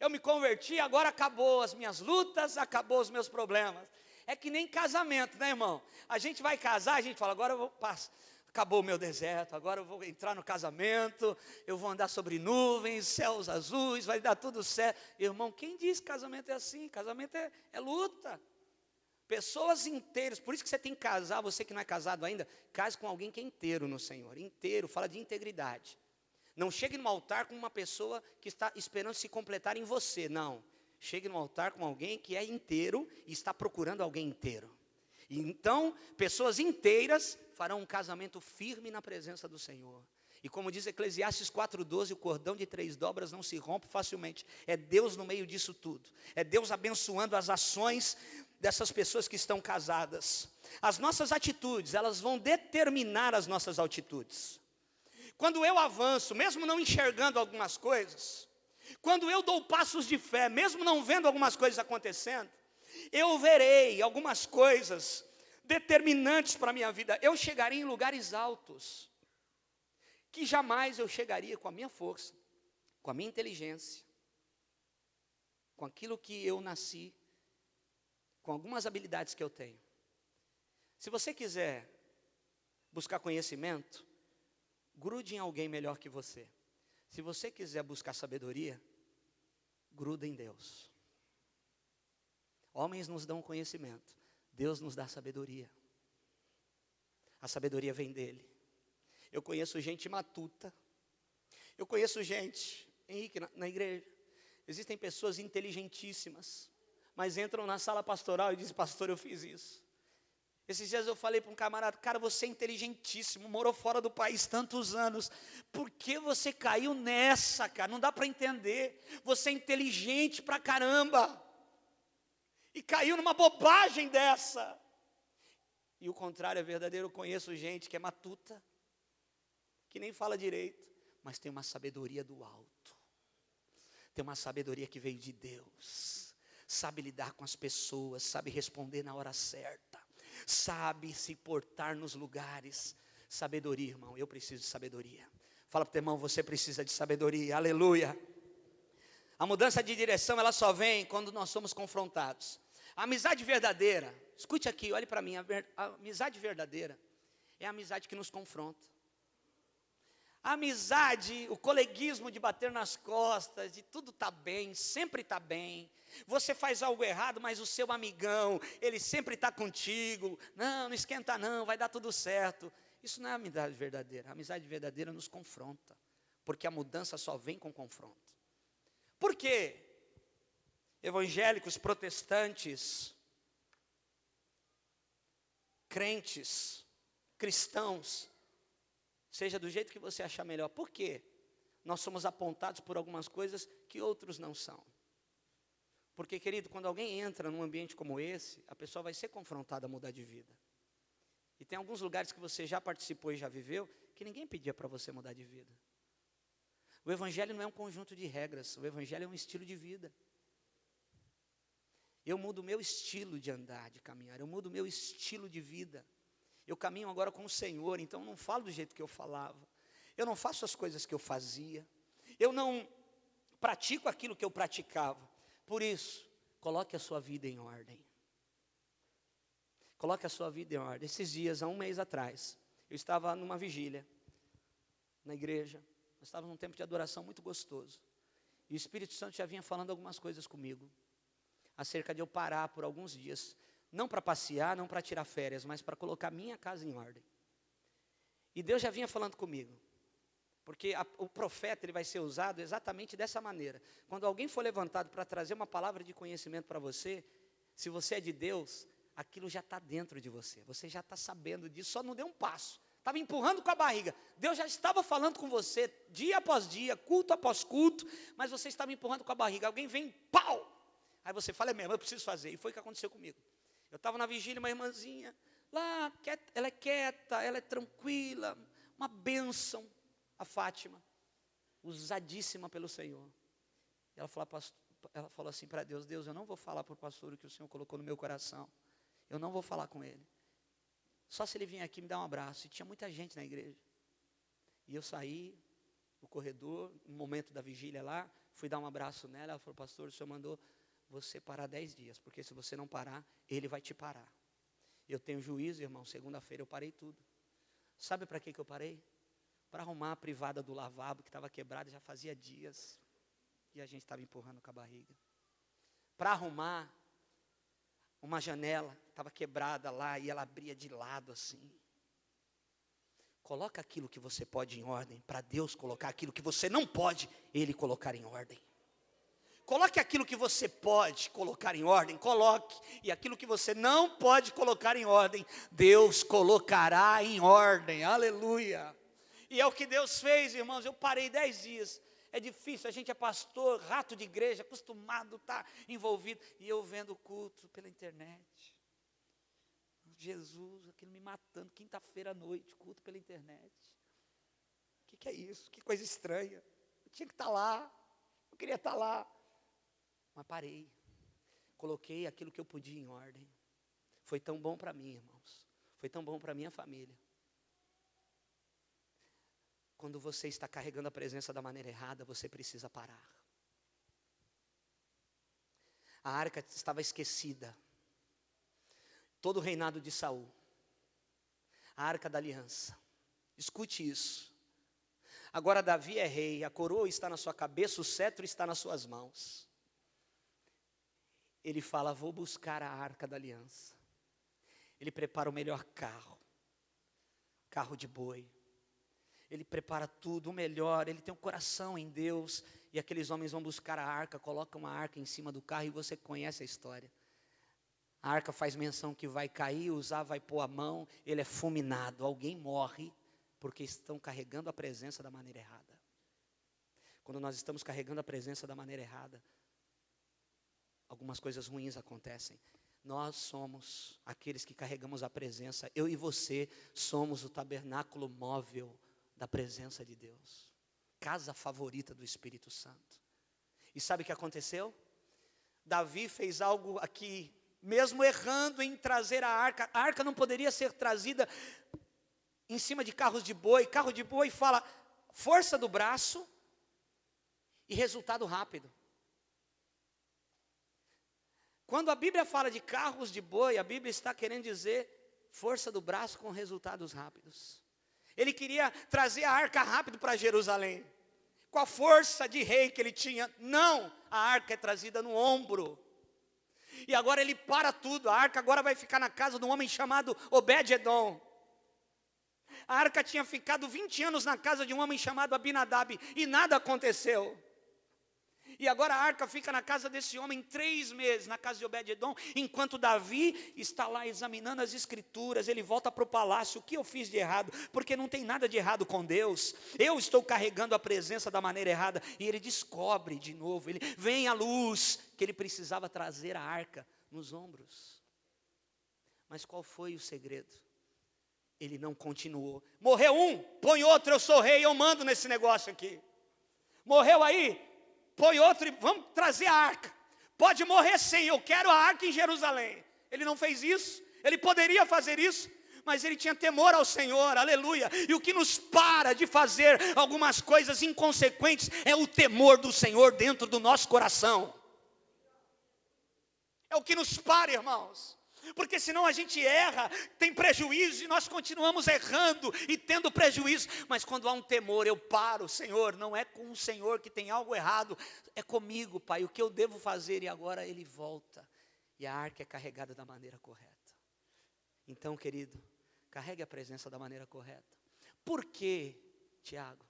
eu me converti, agora acabou as minhas lutas, acabou os meus problemas. É que nem casamento, né, irmão? A gente vai casar, a gente fala, agora eu vou passar, acabou o meu deserto, agora eu vou entrar no casamento, eu vou andar sobre nuvens, céus azuis, vai dar tudo certo. Irmão, quem diz que casamento é assim? Casamento é luta. Pessoas inteiras, por isso que você tem que casar, você que não é casado ainda, case com alguém que é inteiro no Senhor, inteiro, fala de integridade. Não chegue no altar com uma pessoa que está esperando se completar em você, não. Chegue no altar com alguém que é inteiro e está procurando alguém inteiro. E então, pessoas inteiras farão um casamento firme na presença do Senhor. E como diz Eclesiastes 4:12, o cordão de 3 dobras não se rompe facilmente. É Deus no meio disso tudo. É Deus abençoando as ações dessas pessoas que estão casadas. As nossas atitudes, elas vão determinar as nossas altitudes. Quando eu avanço, mesmo não enxergando algumas coisas, Quando eu dou passos de fé, mesmo não vendo algumas coisas acontecendo, eu verei algumas coisas determinantes para a minha vida. Eu chegarei em lugares altos, que jamais eu chegaria com a minha força, com a minha inteligência, com aquilo que eu nasci, com algumas habilidades que eu tenho. Se você quiser buscar conhecimento, grude em alguém melhor que você. Se você quiser buscar sabedoria, gruda em Deus. Homens nos dão conhecimento, Deus nos dá sabedoria. A sabedoria vem dele. Eu conheço gente matuta. Eu conheço gente, Henrique, na igreja, existem pessoas inteligentíssimas, mas entram na sala pastoral e dizem: pastor, eu fiz isso. Esses dias eu falei para um camarada: cara, você é inteligentíssimo, morou fora do país tantos anos, por que você caiu nessa, cara? Não dá para entender, você é inteligente pra caramba, e caiu numa bobagem dessa. E o contrário é verdadeiro. Eu conheço gente que é matuta, que nem fala direito, mas tem uma sabedoria do alto, tem uma sabedoria que veio de Deus, sabe lidar com as pessoas, sabe responder na hora certa, sabe se portar nos lugares. Sabedoria, irmão, eu preciso de sabedoria. Fala para o teu irmão: você precisa de sabedoria, aleluia. A mudança de direção, ela só vem quando nós somos confrontados. A amizade verdadeira, escute aqui, olhe para mim, a amizade verdadeira é a amizade que nos confronta. A amizade, o coleguismo de bater nas costas, de tudo está bem, sempre está bem. Você faz algo errado, mas o seu amigão, ele sempre está contigo. Não esquenta não, vai dar tudo certo. Isso não é amizade verdadeira. A amizade verdadeira nos confronta, porque a mudança só vem com confronto. Por quê? Evangélicos, protestantes, crentes, cristãos, seja do jeito que você achar melhor. Por quê? Nós somos apontados por algumas coisas que outros não são. Porque, querido, quando alguém entra num ambiente como esse, a pessoa vai ser confrontada a mudar de vida. E tem alguns lugares que você já participou e já viveu, que ninguém pedia para você mudar de vida. O Evangelho não é um conjunto de regras, o Evangelho é um estilo de vida. Eu mudo o meu estilo de andar, de caminhar, eu mudo o meu estilo de vida. Eu caminho agora com o Senhor, então eu não falo do jeito que eu falava, eu não faço as coisas que eu fazia, eu não pratico aquilo que eu praticava. Por isso, coloque a sua vida em ordem. Coloque a sua vida em ordem. Esses dias, há um mês atrás, eu estava numa vigília, na igreja, nós estávamos num tempo de adoração muito gostoso, e o Espírito Santo já vinha falando algumas coisas comigo, acerca de eu parar por alguns dias, não para passear, não para tirar férias, mas para colocar minha casa em ordem. E Deus já vinha falando comigo, porque o profeta, ele vai ser usado exatamente dessa maneira. Quando alguém for levantado para trazer uma palavra de conhecimento para você, se você é de Deus, aquilo já está dentro de você, você já está sabendo disso, só não deu um passo, estava empurrando com a barriga. Deus já estava falando com você, dia após dia, culto após culto, mas você estava empurrando com a barriga. Alguém vem, pau! Aí você fala: é mesmo, eu preciso fazer. E foi o que aconteceu comigo. Eu estava na vigília, uma irmãzinha, lá, ela é quieta, ela é tranquila, uma bênção, a Fátima, usadíssima pelo Senhor. Ela falou assim para Deus: Deus, eu não vou falar para o pastor o que o Senhor colocou no meu coração, eu não vou falar com ele, só se ele vir aqui me dar um abraço. E tinha muita gente na igreja, e eu saí no corredor, no momento da vigília lá, fui dar um abraço nela. Ela falou: pastor, o Senhor mandou você parar 10 dias, porque se você não parar, ele vai te parar. Eu tenho juízo, irmão. Segunda-feira eu parei tudo. Sabe para que eu parei? Para arrumar a privada do lavabo, que estava quebrada já fazia dias, e a gente estava empurrando com a barriga. Para arrumar uma janela, estava quebrada lá, e ela abria de lado assim. Coloca aquilo que você pode em ordem, para Deus colocar aquilo que você não pode, Ele colocar em ordem. Coloque aquilo que você pode colocar em ordem, coloque. E aquilo que você não pode colocar em ordem, Deus colocará em ordem, aleluia. E é o que Deus fez, irmãos. Eu parei 10 dias, é difícil, a gente é pastor, rato de igreja, acostumado a estar envolvido. E eu vendo o culto pela internet, Jesus, aquilo me matando, quinta-feira à noite, culto pela internet. O que é isso? Que coisa estranha, eu tinha que estar lá. queria estar lá. Mas parei. Coloquei aquilo que eu podia em ordem. Foi tão bom para mim, irmãos. Foi tão bom para minha família. Quando você está carregando a presença da maneira errada, você precisa parar. A arca estava esquecida. Todo o reinado de Saul. A arca da aliança. Escute isso. Agora Davi é rei, a coroa está na sua cabeça, o cetro está nas suas mãos. Ele fala, vou buscar a arca da aliança. Ele prepara o melhor carro. Carro de boi. Ele prepara tudo, o melhor, ele tem um coração em Deus. E aqueles homens vão buscar a arca, colocam uma arca em cima do carro e você conhece a história. A arca faz menção que vai cair, Uzá vai pôr a mão, ele é fulminado, alguém morre, porque estão carregando a presença da maneira errada. Quando nós estamos carregando a presença da maneira errada, algumas coisas ruins acontecem. Nós somos aqueles que carregamos a presença, eu e você somos o tabernáculo móvel da presença de Deus, casa favorita do Espírito Santo. E sabe o que aconteceu? Davi fez algo aqui, mesmo errando em trazer a arca não poderia ser trazida em cima de carros de boi. Carro de boi fala força do braço e resultado rápido. Quando a Bíblia fala de carros de boi, a Bíblia está querendo dizer força do braço com resultados rápidos. Ele queria trazer a arca rápido para Jerusalém. Com a força de rei que ele tinha. Não, a arca é trazida no ombro. E agora ele para tudo. A arca agora vai ficar na casa de um homem chamado Obed-edom. A arca tinha ficado 20 anos na casa de um homem chamado Abinadab. E nada aconteceu. E agora a arca fica na casa desse homem 3 meses, na casa de Obed-edom, enquanto Davi está lá examinando as escrituras. Ele volta para o palácio. O que eu fiz de errado? Porque não tem nada de errado com Deus. Eu estou carregando a presença da maneira errada. E ele descobre de novo, ele vem à luz, que ele precisava trazer a arca nos ombros. Mas qual foi o segredo? Ele não continuou. Morreu um, põe outro, eu sou rei, eu mando nesse negócio aqui. Morreu aí? Põe outro e vamos trazer a arca. Pode morrer sem, eu quero a arca em Jerusalém. Ele não fez isso, ele poderia fazer isso, mas ele tinha temor ao Senhor, aleluia. E o que nos para de fazer algumas coisas inconsequentes é o temor do Senhor dentro do nosso coração. É o que nos para, irmãos. Porque senão a gente erra, tem prejuízo e nós continuamos errando e tendo prejuízo. Mas quando há um temor, eu paro, Senhor, não é com o Senhor que tem algo errado, é comigo, Pai, o que eu devo fazer? E agora ele volta e a arca é carregada da maneira correta. Então, querido, carregue a presença da maneira correta. Por quê, Tiago?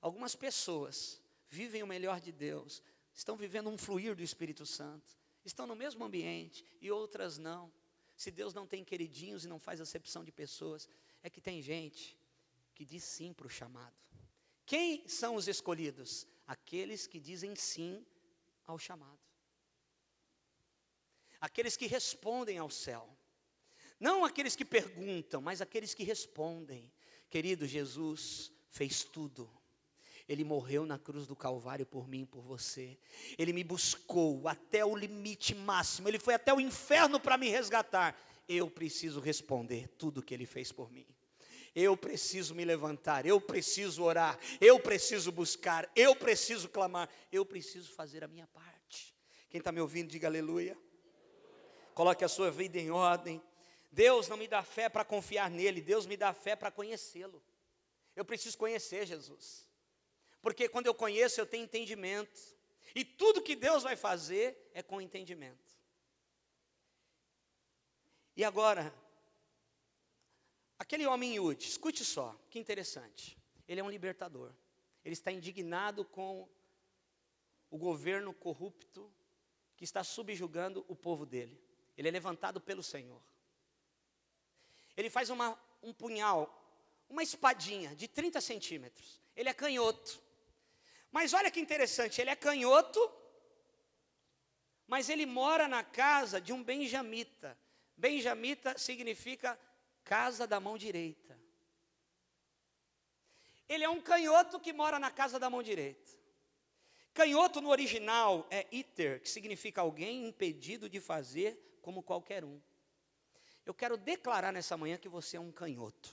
Algumas pessoas vivem o melhor de Deus, estão vivendo um fluir do Espírito Santo, estão no mesmo ambiente e outras não. Se Deus não tem queridinhos e não faz acepção de pessoas, é que tem gente que diz sim para o chamado. Quem são os escolhidos? Aqueles que dizem sim ao chamado. Aqueles que respondem ao céu. Não aqueles que perguntam, mas aqueles que respondem. Querido, Jesus fez tudo. Ele morreu na cruz do Calvário por mim e por você. Ele me buscou até o limite máximo. Ele foi até o inferno para me resgatar. Eu preciso responder tudo o que Ele fez por mim. Eu preciso me levantar. Eu preciso orar. Eu preciso buscar. Eu preciso clamar. Eu preciso fazer a minha parte. Quem está me ouvindo, diga aleluia. Coloque a sua vida em ordem. Deus não me dá fé para confiar nele. Deus me dá fé para conhecê-lo. Eu preciso conhecer Jesus. Porque quando eu conheço, eu tenho entendimento. E tudo que Deus vai fazer é com entendimento. E agora, aquele homem Iude, escute só, que interessante. Ele é um libertador. Ele está indignado com o governo corrupto que está subjugando o povo dele. Ele é levantado pelo Senhor. Ele faz um punhal, uma espadinha de 30 centímetros. Ele é canhoto. Mas olha que interessante, ele é canhoto, mas ele mora na casa de um benjamita. Benjamita significa casa da mão direita. Ele é um canhoto que mora na casa da mão direita. Canhoto no original é iter, que significa alguém impedido de fazer como qualquer um. Eu quero declarar nessa manhã que você é um canhoto.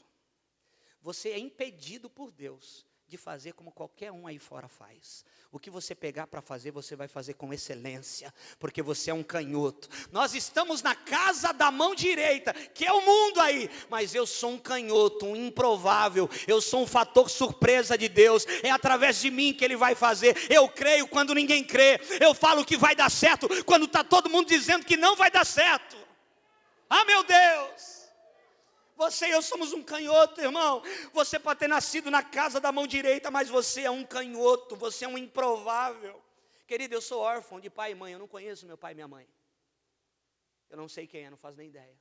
Você é impedido por Deus de fazer como qualquer um aí fora faz. O que você pegar para fazer, você vai fazer com excelência, porque você é um canhoto. Nós estamos na casa da mão direita, que é o mundo aí, mas eu sou um canhoto, um improvável, eu sou um fator surpresa de Deus, é através de mim que Ele vai fazer. Eu creio quando ninguém crê, eu falo que vai dar certo, quando está todo mundo dizendo que não vai dar certo. Ah, meu Deus! Você e eu somos um canhoto, irmão. Você pode ter nascido na casa da mão direita, mas você é um canhoto, você é um improvável. Querido, eu sou órfão de pai e mãe, eu não conheço meu pai e minha mãe. Eu não sei quem é, não faço nem ideia.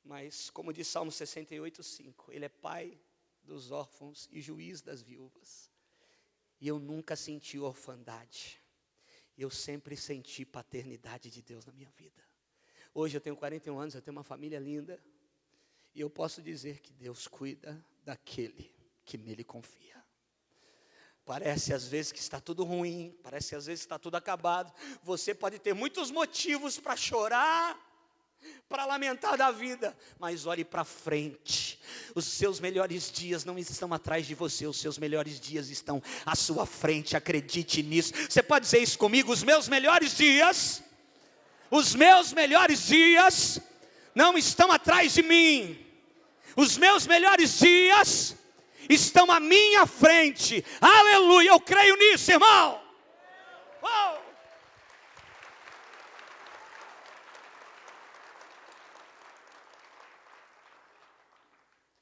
Mas, como diz Salmo 68:5, Ele é pai dos órfãos e juiz das viúvas. E eu nunca senti orfandade. Eu sempre senti paternidade de Deus na minha vida. Hoje eu tenho 41 anos, eu tenho uma família linda. E eu posso dizer que Deus cuida daquele que nele confia. Parece às vezes que está tudo ruim, parece às vezes que está tudo acabado. Você pode ter muitos motivos para chorar, para lamentar da vida, mas olhe para frente. Os seus melhores dias não estão atrás de você, os seus melhores dias estão à sua frente, acredite nisso. Você pode dizer isso comigo? Os meus melhores dias não estão atrás de mim. Os meus melhores dias estão à minha frente. Aleluia, eu creio nisso, irmão. Oh.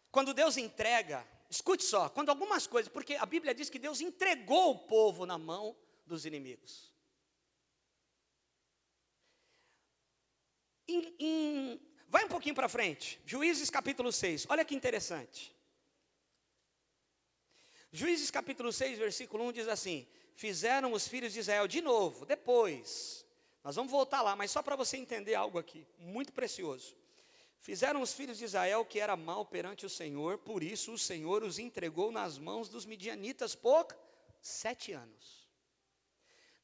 Quando Deus entrega, escute só, quando algumas coisas, porque a Bíblia diz que Deus entregou o povo na mão dos inimigos. Vai um pouquinho para frente, Juízes capítulo 6, olha que interessante. Juízes capítulo 6, versículo 1 diz assim: fizeram os filhos de Israel de novo, depois, nós vamos voltar lá, mas só para você entender algo aqui, muito precioso. Fizeram os filhos de Israel o que era mal perante o Senhor, por isso o Senhor os entregou nas mãos dos midianitas por 7 anos.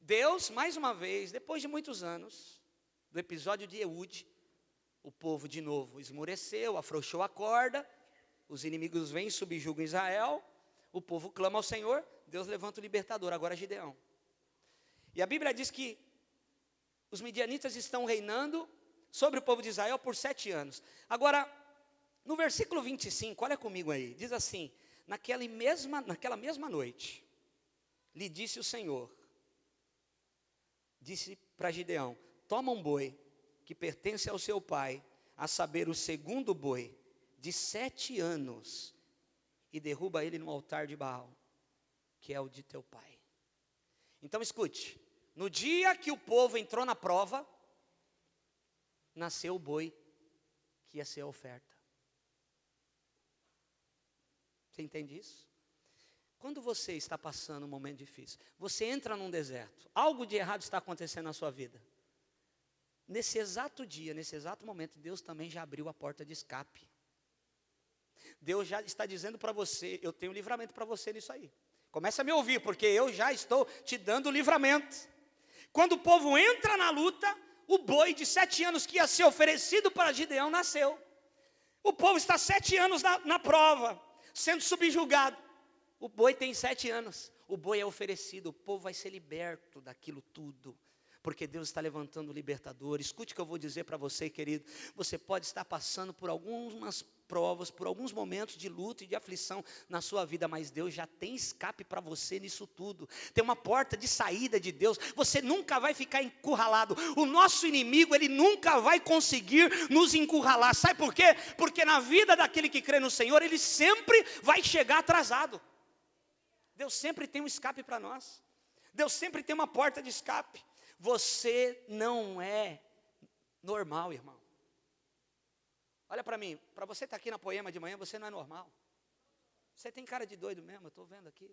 Deus, mais uma vez, depois de muitos anos, do episódio de Eude, o povo de novo esmoreceu, afrouxou a corda, os inimigos vêm e subjugam Israel, o povo clama ao Senhor, Deus levanta o libertador, agora Gideão. E a Bíblia diz que os midianitas estão reinando sobre o povo de Israel por 7 anos. Agora, no versículo 25, olha comigo aí, diz assim: naquela mesma noite, lhe disse o Senhor, disse para Gideão: toma um boi, que pertence ao seu pai, a saber, o segundo boi, de 7 anos, e derruba ele no altar de Baal, que é o de teu pai. Então escute, no dia que o povo entrou na prova, nasceu o boi, que ia ser a oferta. Você entende isso? Quando você está passando um momento difícil, você entra num deserto, algo de errado está acontecendo na sua vida. Nesse exato dia, nesse exato momento, Deus também já abriu a porta de escape. Deus já está dizendo para você: eu tenho livramento para você nisso aí. Começa a me ouvir, porque eu já estou te dando livramento. Quando o povo entra na luta, o boi de 7 anos que ia ser oferecido para Gideão nasceu. O povo está 7 anos na prova, sendo subjugado. O boi tem 7 anos, o boi é oferecido, o povo vai ser liberto daquilo tudo, porque Deus está levantando o libertador. Escute o que eu vou dizer para você, querido. Você pode estar passando por algumas provas, por alguns momentos de luta e de aflição na sua vida, mas Deus já tem escape para você nisso tudo. Tem uma porta de saída de Deus. Você nunca vai ficar encurralado. O nosso inimigo, ele nunca vai conseguir nos encurralar. Sabe por quê? Porque na vida daquele que crê no Senhor, ele sempre vai chegar atrasado. Deus sempre tem um escape para nós. Deus sempre tem uma porta de escape. Você não é normal, irmão. Olha para mim, para você estar aqui na Poema de manhã, você não é normal. Você tem cara de doido mesmo, eu estou vendo aqui.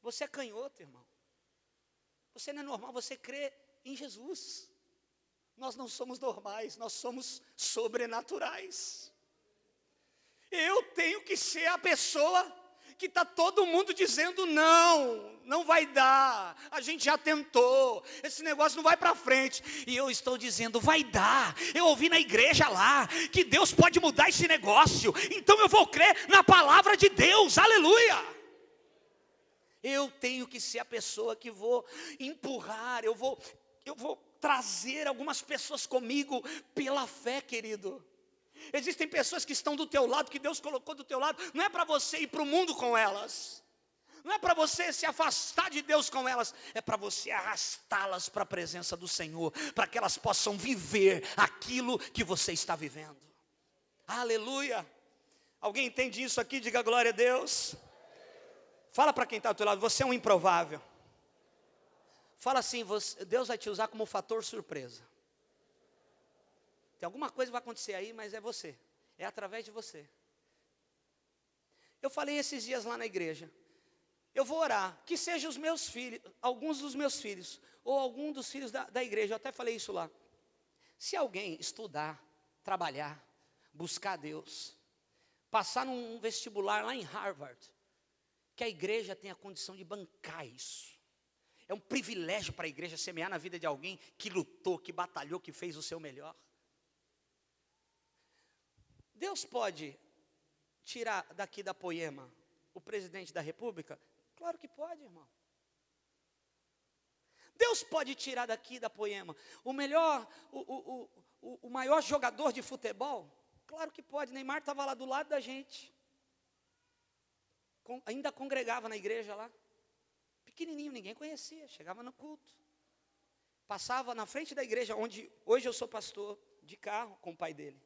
Você é canhoto, irmão. Você não é normal, você crê em Jesus. Nós não somos normais, nós somos sobrenaturais. Eu tenho que ser a pessoa que está todo mundo dizendo não vai dar, a gente já tentou, esse negócio não vai para frente, e eu estou dizendo, vai dar. Eu ouvi na igreja lá, que Deus pode mudar esse negócio, então eu vou crer na palavra de Deus, aleluia. Eu tenho que ser a pessoa que vou empurrar, eu vou trazer algumas pessoas comigo pela fé, querido. Existem pessoas que estão do teu lado, que Deus colocou do teu lado, não é para você ir para o mundo com elas, não é para você se afastar de Deus com elas, é para você arrastá-las para a presença do Senhor, para que elas possam viver aquilo que você está vivendo. Aleluia. Alguém entende isso aqui? Diga glória a Deus. Fala para quem está do teu lado, você é um improvável. Fala assim, Deus vai te usar como fator surpresa. Tem alguma coisa que vai acontecer aí, mas é você. É através de você. Eu falei esses dias lá na igreja. Eu vou orar, que sejam os meus filhos, alguns dos meus filhos, ou algum dos filhos da igreja. Eu até falei isso lá. Se alguém estudar, trabalhar, buscar Deus, passar num vestibular lá em Harvard, que a igreja tenha condição de bancar isso. É um privilégio para a igreja semear na vida de alguém que lutou, que batalhou, que fez o seu melhor. Deus pode tirar daqui da Poema o presidente da república? Claro que pode, irmão. Deus pode tirar daqui da Poema o maior jogador de futebol? Claro que pode. Neymar estava lá do lado da gente. Ainda congregava na igreja lá. Pequenininho, ninguém conhecia. Chegava no culto. Passava na frente da igreja, onde hoje eu sou pastor, de carro com o pai dele.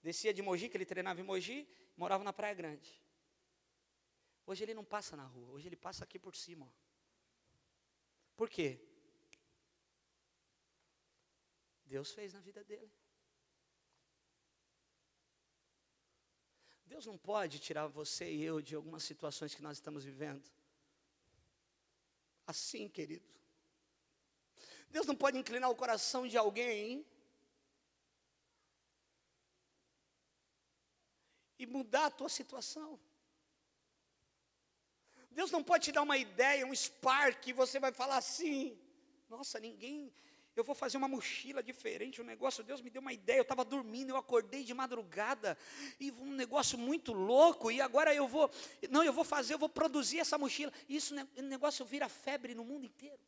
Descia de Mogi, que ele treinava em Mogi, morava na Praia Grande. Hoje ele não passa na rua, hoje ele passa aqui por cima. Ó. Por quê? Deus fez na vida dele. Deus não pode tirar você e eu de algumas situações que nós estamos vivendo. Assim, querido. Deus não pode inclinar o coração de alguém e mudar a tua situação. Deus não pode te dar uma ideia, um spark, e você vai falar assim, nossa, eu vou fazer uma mochila diferente, um negócio, Deus me deu uma ideia, eu estava dormindo, eu acordei de madrugada, e um negócio muito louco, e agora eu vou produzir essa mochila, e esse negócio vira febre no mundo inteiro.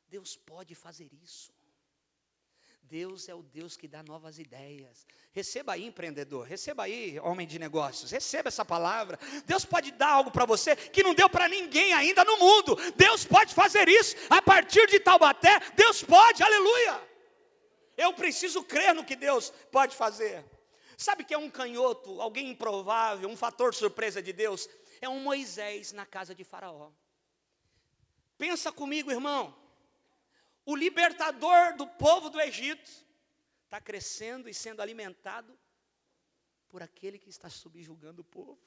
Deus pode fazer isso. Deus é o Deus que dá novas ideias. Receba aí, empreendedor, receba aí, homem de negócios, receba essa palavra. Deus pode dar algo para você que não deu para ninguém ainda no mundo. Deus pode fazer isso a partir de Taubaté. Deus pode, aleluia. Eu preciso crer no que Deus pode fazer. Sabe que é um canhoto, alguém improvável, um fator surpresa de Deus? É um Moisés na casa de Faraó. Pensa comigo, irmão. O libertador do povo do Egito está crescendo e sendo alimentado por aquele que está subjugando o povo.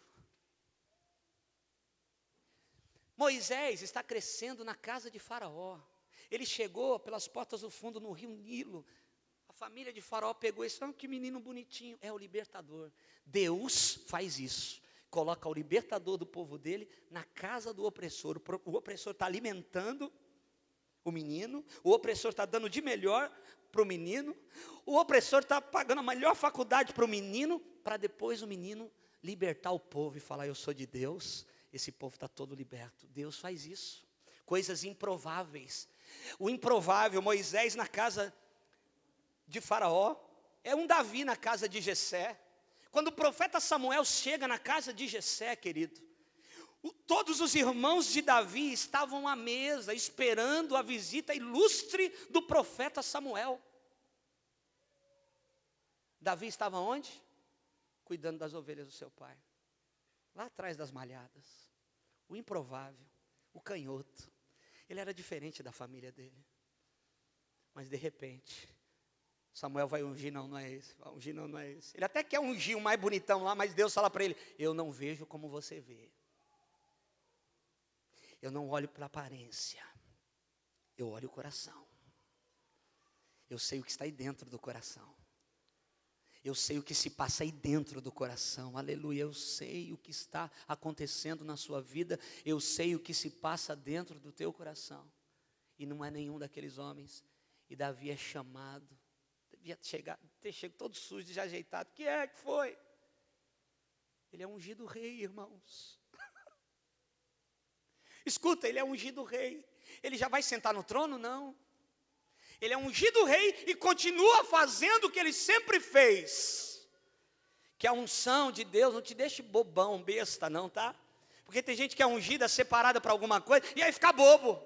Moisés está crescendo na casa de Faraó. Ele chegou pelas portas do fundo no rio Nilo. A família de Faraó pegou esse, que menino bonitinho, é o libertador. Deus faz isso. Coloca o libertador do povo dele na casa do opressor. O opressor está alimentando o menino, o opressor está dando de melhor para o menino, o opressor está pagando a melhor faculdade para o menino, para depois o menino libertar o povo e falar, eu sou de Deus, esse povo está todo liberto. Deus faz isso, coisas improváveis. O improvável, Moisés na casa de Faraó, é um Davi na casa de Jessé. Quando o profeta Samuel chega na casa de Jessé, querido, todos os irmãos de Davi estavam à mesa, esperando a visita ilustre do profeta Samuel. Davi estava onde? Cuidando das ovelhas do seu pai. Lá atrás das malhadas. O improvável, o canhoto. Ele era diferente da família dele. Mas de repente, Samuel vai ungir, não é esse. Vai ungir, não é esse. Ele até quer ungir o mais bonitão lá, mas Deus fala para ele, eu não vejo como você vê. Eu não olho para a aparência, eu olho o coração. Eu sei o que está aí dentro do coração. Eu sei o que se passa aí dentro do coração, aleluia. Eu sei o que está acontecendo na sua vida, eu sei o que se passa dentro do teu coração. E não é nenhum daqueles homens. E Davi é chamado, devia ter chegado todo sujo, desajeitado. O que é que foi? Ele é ungido rei, irmãos. Escuta, ele é ungido rei. Ele já vai sentar no trono? Não. Ele é ungido rei e continua fazendo o que ele sempre fez. Que a unção de Deus não te deixe bobão, besta não, tá? Porque tem gente que é ungida, separada para alguma coisa, e aí fica bobo.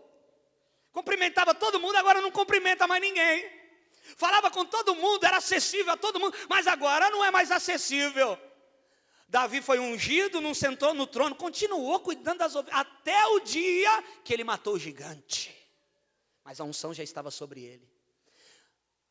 Cumprimentava todo mundo, agora não cumprimenta mais ninguém. Falava com todo mundo, era acessível a todo mundo, mas agora não é mais acessível. Davi foi ungido, não sentou no trono, continuou cuidando das ovelhas, até o dia que ele matou o gigante. Mas a unção já estava sobre ele.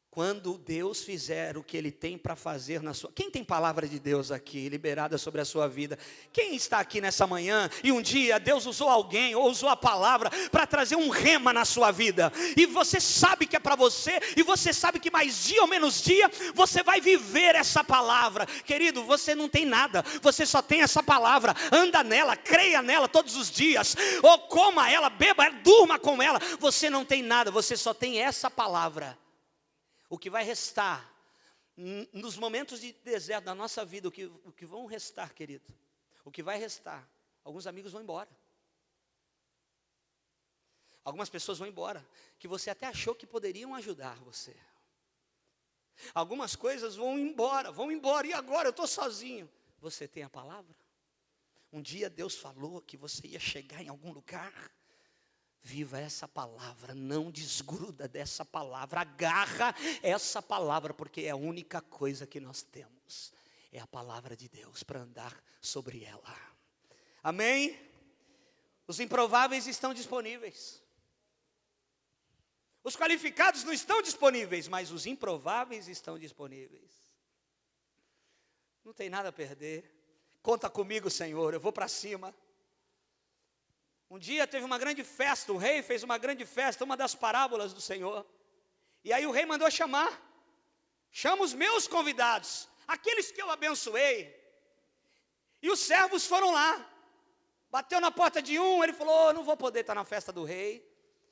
Quando Deus fizer o que Ele tem para fazer na sua... Quem tem palavra de Deus aqui, liberada sobre a sua vida? Quem está aqui nessa manhã e um dia Deus usou alguém ou usou a palavra para trazer um rema na sua vida? E você sabe que é para você, e você sabe que mais dia ou menos dia, você vai viver essa palavra. Querido, você não tem nada, você só tem essa palavra. Anda nela, creia nela todos os dias, ou coma ela, beba ela, durma com ela. Você não tem nada, você só tem essa palavra. O que vai restar, nos momentos de deserto da nossa vida, o que vão restar, querido, o que vai restar, alguns amigos vão embora. Algumas pessoas vão embora, que você até achou que poderiam ajudar você. Algumas coisas vão embora, e agora eu estou sozinho. Você tem a palavra? Um dia Deus falou que você ia chegar em algum lugar. Viva essa palavra, não desgruda dessa palavra, agarra essa palavra, porque é a única coisa que nós temos, é a palavra de Deus para andar sobre ela. Amém? Os improváveis estão disponíveis, os qualificados não estão disponíveis, mas os improváveis estão disponíveis. Não tem nada a perder, conta comigo, Senhor, eu vou para cima. Um dia teve uma grande festa, o rei fez uma grande festa, uma das parábolas do Senhor. E aí o rei mandou chama os meus convidados, aqueles que eu abençoei. E os servos foram lá, bateu na porta de um, ele falou, não vou poder estar na festa do rei,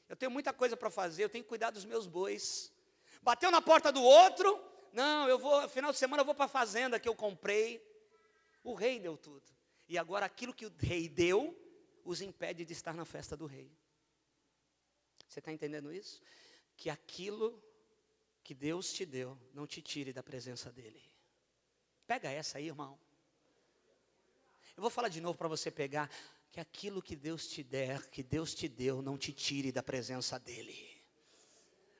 eu tenho muita coisa para fazer, eu tenho que cuidar dos meus bois. Bateu na porta do outro, não, final de semana eu vou para a fazenda que eu comprei. O rei deu tudo. E agora aquilo que o rei deu, os impede de estar na festa do rei. Você está entendendo isso? Que aquilo que Deus te deu, não te tire da presença dEle. Pega essa aí, irmão. Eu vou falar de novo para você pegar. Que aquilo que Deus te der, que Deus te deu, não te tire da presença dEle.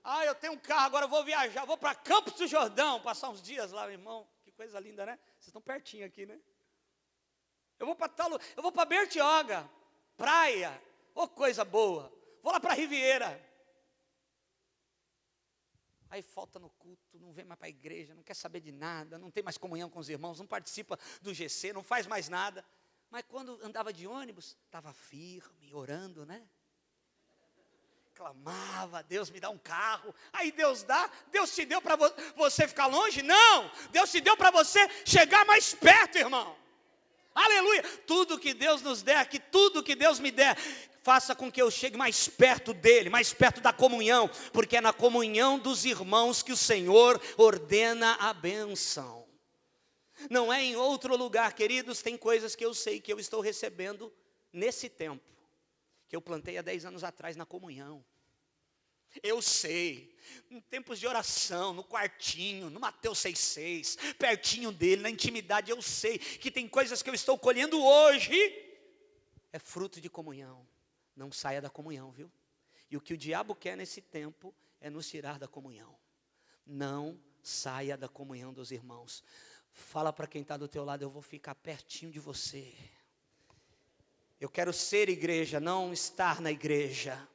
Ah, eu tenho um carro, agora eu vou viajar, vou para Campos do Jordão, passar uns dias lá, irmão. Que coisa linda, né? Vocês estão pertinho aqui, né? Eu vou para Bertioga, praia, coisa boa. Vou lá para a Riviera. Aí falta no culto, não vem mais para a igreja, não quer saber de nada, não tem mais comunhão com os irmãos, não participa do GC, não faz mais nada. Mas quando andava de ônibus, estava firme, orando, né? Clamava, Deus me dá um carro. Aí Deus te deu para você ficar longe? Não, Deus te deu para você chegar mais perto, irmão. Aleluia, tudo que Deus nos der aqui, tudo que Deus me der, faça com que eu chegue mais perto dEle, mais perto da comunhão, porque é na comunhão dos irmãos que o Senhor ordena a bênção. Não é em outro lugar, queridos. Tem coisas que eu sei que eu estou recebendo nesse tempo, que eu plantei há 10 anos atrás na comunhão. Eu sei, em tempos de oração, no quartinho, no Mateus 6,6, pertinho dele, na intimidade, eu sei que tem coisas que eu estou colhendo hoje, é fruto de comunhão. Não saia da comunhão, viu? E o que o diabo quer nesse tempo é nos tirar da comunhão. Não saia da comunhão dos irmãos. Fala para quem está do teu lado, eu vou ficar pertinho de você. Eu quero ser igreja, não estar na igreja.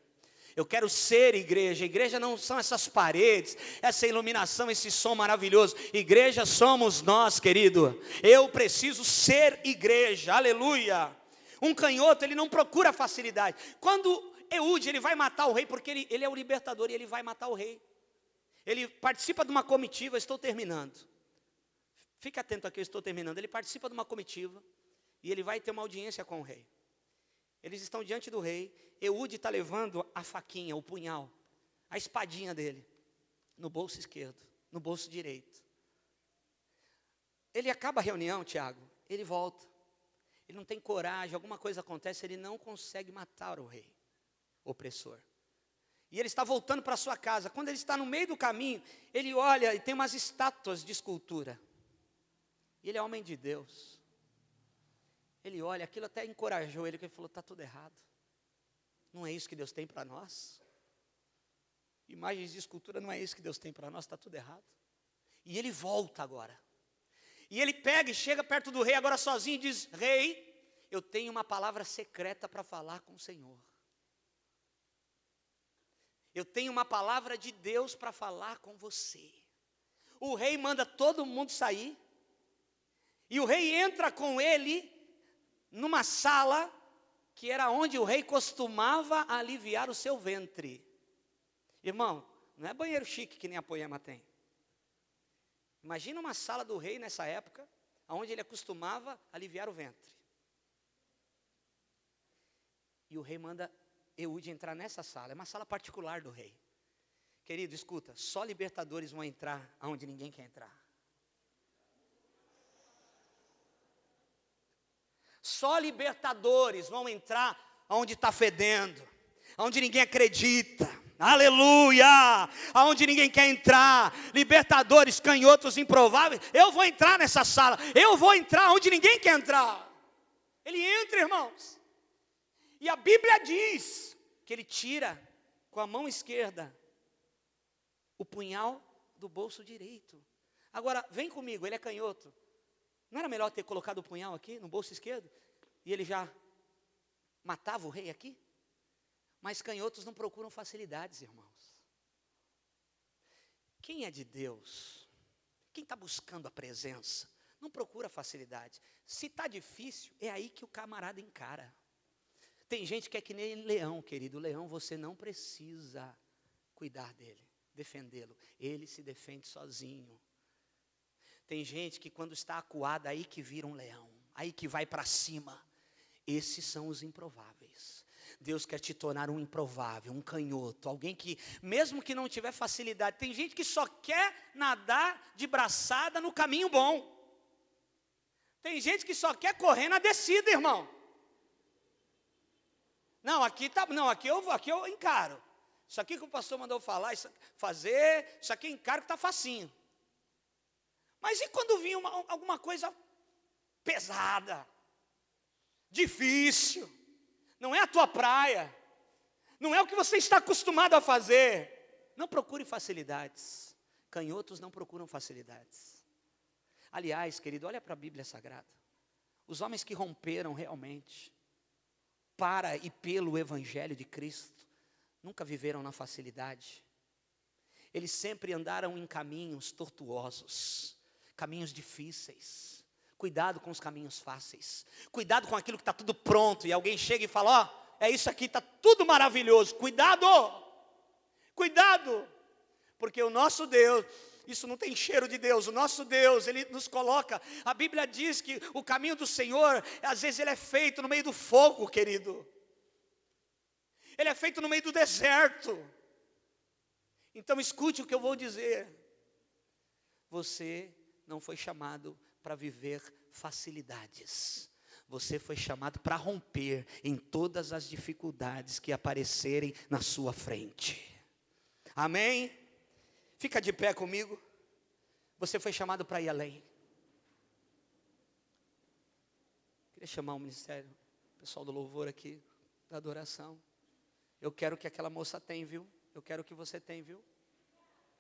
Eu quero ser igreja. Igreja não são essas paredes, essa iluminação, esse som maravilhoso. Igreja somos nós, querido. Eu preciso ser igreja, aleluia. Um canhoto, ele não procura facilidade. Quando Eude, ele vai matar o rei, porque ele é o libertador e ele vai matar o rei. Ele participa de uma comitiva, estou terminando. Fique atento aqui, eu estou terminando. Ele participa de uma comitiva e ele vai ter uma audiência com o rei. Eles estão diante do rei. Eude está levando a faquinha, o punhal, a espadinha dele, no bolso esquerdo, no bolso direito. Ele acaba a reunião, Tiago, ele volta. Ele não tem coragem, alguma coisa acontece, ele não consegue matar o rei, o opressor. E ele está voltando para sua casa. Quando ele está no meio do caminho, ele olha e tem umas estátuas de escultura. E ele é homem de Deus. Ele olha, aquilo até encorajou ele, que ele falou, está tudo errado. Não é isso que Deus tem para nós. Imagens de escultura não é isso que Deus tem para nós, está tudo errado. E ele volta agora. E ele pega e chega perto do rei, agora sozinho, e diz, rei, eu tenho uma palavra secreta para falar com o Senhor. Eu tenho uma palavra de Deus para falar com você. O rei manda todo mundo sair. E o rei entra com ele numa sala que era onde o rei costumava aliviar o seu ventre. Irmão, não é banheiro chique que nem a Poema tem. Imagina uma sala do rei nessa época, onde ele costumava aliviar o ventre. E o rei manda Eude entrar nessa sala, é uma sala particular do rei. Querido, escuta, só libertadores vão entrar onde ninguém quer entrar. Só libertadores vão entrar onde está fedendo, onde ninguém acredita. Aleluia! Aonde ninguém quer entrar. Libertadores, canhotos improváveis. Eu vou entrar nessa sala. Eu vou entrar onde ninguém quer entrar. Ele entra, irmãos. E a Bíblia diz que ele tira com a mão esquerda o punhal do bolso direito. Agora, vem comigo, ele é canhoto. Não era melhor ter colocado o punhal aqui no bolso esquerdo? E ele já matava o rei aqui? Mas canhotos não procuram facilidades, irmãos. Quem é de Deus, quem está buscando a presença, não procura facilidade. Se está difícil, é aí que o camarada encara. Tem gente que é que nem leão, querido. Leão, você não precisa cuidar dele, defendê-lo. Ele se defende sozinho. Tem gente que quando está acuada, aí que vira um leão, aí que vai para cima. Esses são os improváveis. Deus quer te tornar um improvável, um canhoto, alguém que, mesmo que não tiver facilidade, tem gente que só quer nadar de braçada no caminho bom. Tem gente que só quer correr na descida, irmão. Não, aqui eu encaro. Isso aqui que o pastor mandou falar, fazer, isso aqui eu encaro que está facinho. Mas e quando vinha alguma coisa pesada, difícil, não é a tua praia, não é o que você está acostumado a fazer, não procure facilidades. Canhotos não procuram facilidades. Aliás, querido, olha para a Bíblia Sagrada. Os homens que romperam realmente para e pelo Evangelho de Cristo, nunca viveram na facilidade. Eles sempre andaram em caminhos tortuosos, caminhos difíceis. Cuidado com os caminhos fáceis. Cuidado com aquilo que está tudo pronto e alguém chega e fala, ó, é isso aqui, está tudo maravilhoso. Cuidado! Cuidado! Porque o nosso Deus, isso não tem cheiro de Deus, o nosso Deus, Ele nos coloca, a Bíblia diz que o caminho do Senhor, às vezes ele é feito no meio do fogo, querido. Ele é feito no meio do deserto. Então escute o que eu vou dizer. Você não foi chamado para viver facilidades. Você foi chamado para romper em todas as dificuldades que aparecerem na sua frente. Amém? Fica de pé comigo. Você foi chamado para ir além. Queria chamar o ministério, o pessoal do louvor aqui, da adoração. Eu quero que aquela moça tenha, viu? Eu quero que você tenha, viu?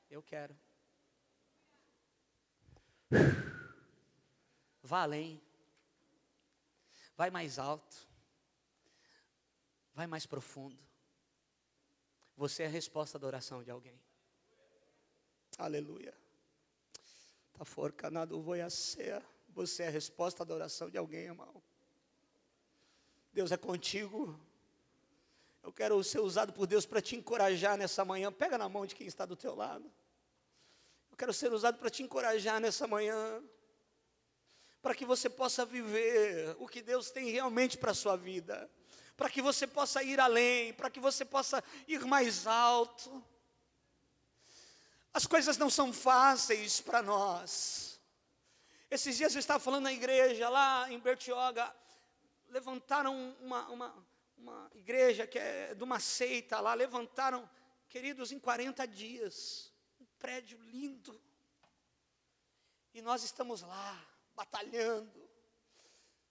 Eu quero. Vá além. Vai mais alto. Vai mais profundo. Você é a resposta da oração de alguém. Aleluia. Tá forcanado voiacea. Você é a resposta da oração de alguém, irmão. Deus é contigo. Eu quero ser usado por Deus para te encorajar nessa manhã. Pega na mão de quem está do teu lado. Eu quero ser usado para te encorajar nessa manhã. para que você possa viver o que Deus tem realmente para a sua vida, para que você possa ir além, para que você possa ir mais alto. As coisas não são fáceis para nós. Esses dias eu estava falando na igreja, lá em Bertioga, levantaram uma igreja que é de uma seita lá, levantaram, queridos, em 40 dias, um prédio lindo. E nós estamos lá, batalhando,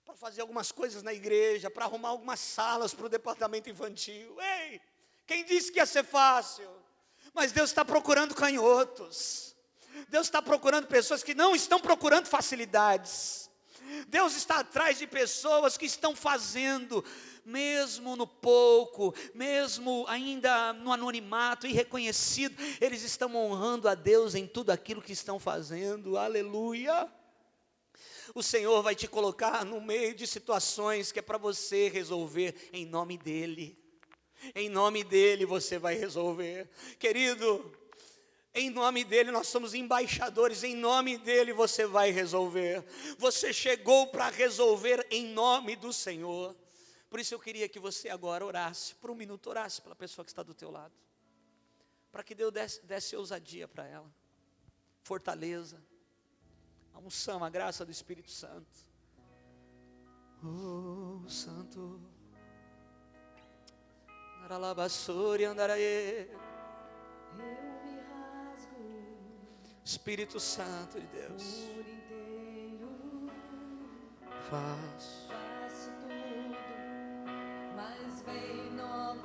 para fazer algumas coisas na igreja, para arrumar algumas salas para o departamento infantil. Ei, quem disse que ia ser fácil? Mas Deus está procurando canhotos. Deus está procurando pessoas que não estão procurando facilidades. Deus está atrás de pessoas que estão fazendo, mesmo no pouco, mesmo ainda no anonimato, irreconhecido, eles estão honrando a Deus em tudo aquilo que estão fazendo. Aleluia! O Senhor vai te colocar no meio de situações que é para você resolver em nome dEle. Em nome dEle você vai resolver. Querido, em nome dEle nós somos embaixadores, em nome dEle você vai resolver. Você chegou para resolver em nome do Senhor. Por isso eu queria que você agora orasse, por um minuto orasse pela pessoa que está do teu lado. Para que Deus desse ousadia para ela, fortaleza, a unção, a graça do Espírito Santo. Oh, Santo. Naralabassori andaraê. Espírito Santo de Deus, faço tudo, mas vem nova.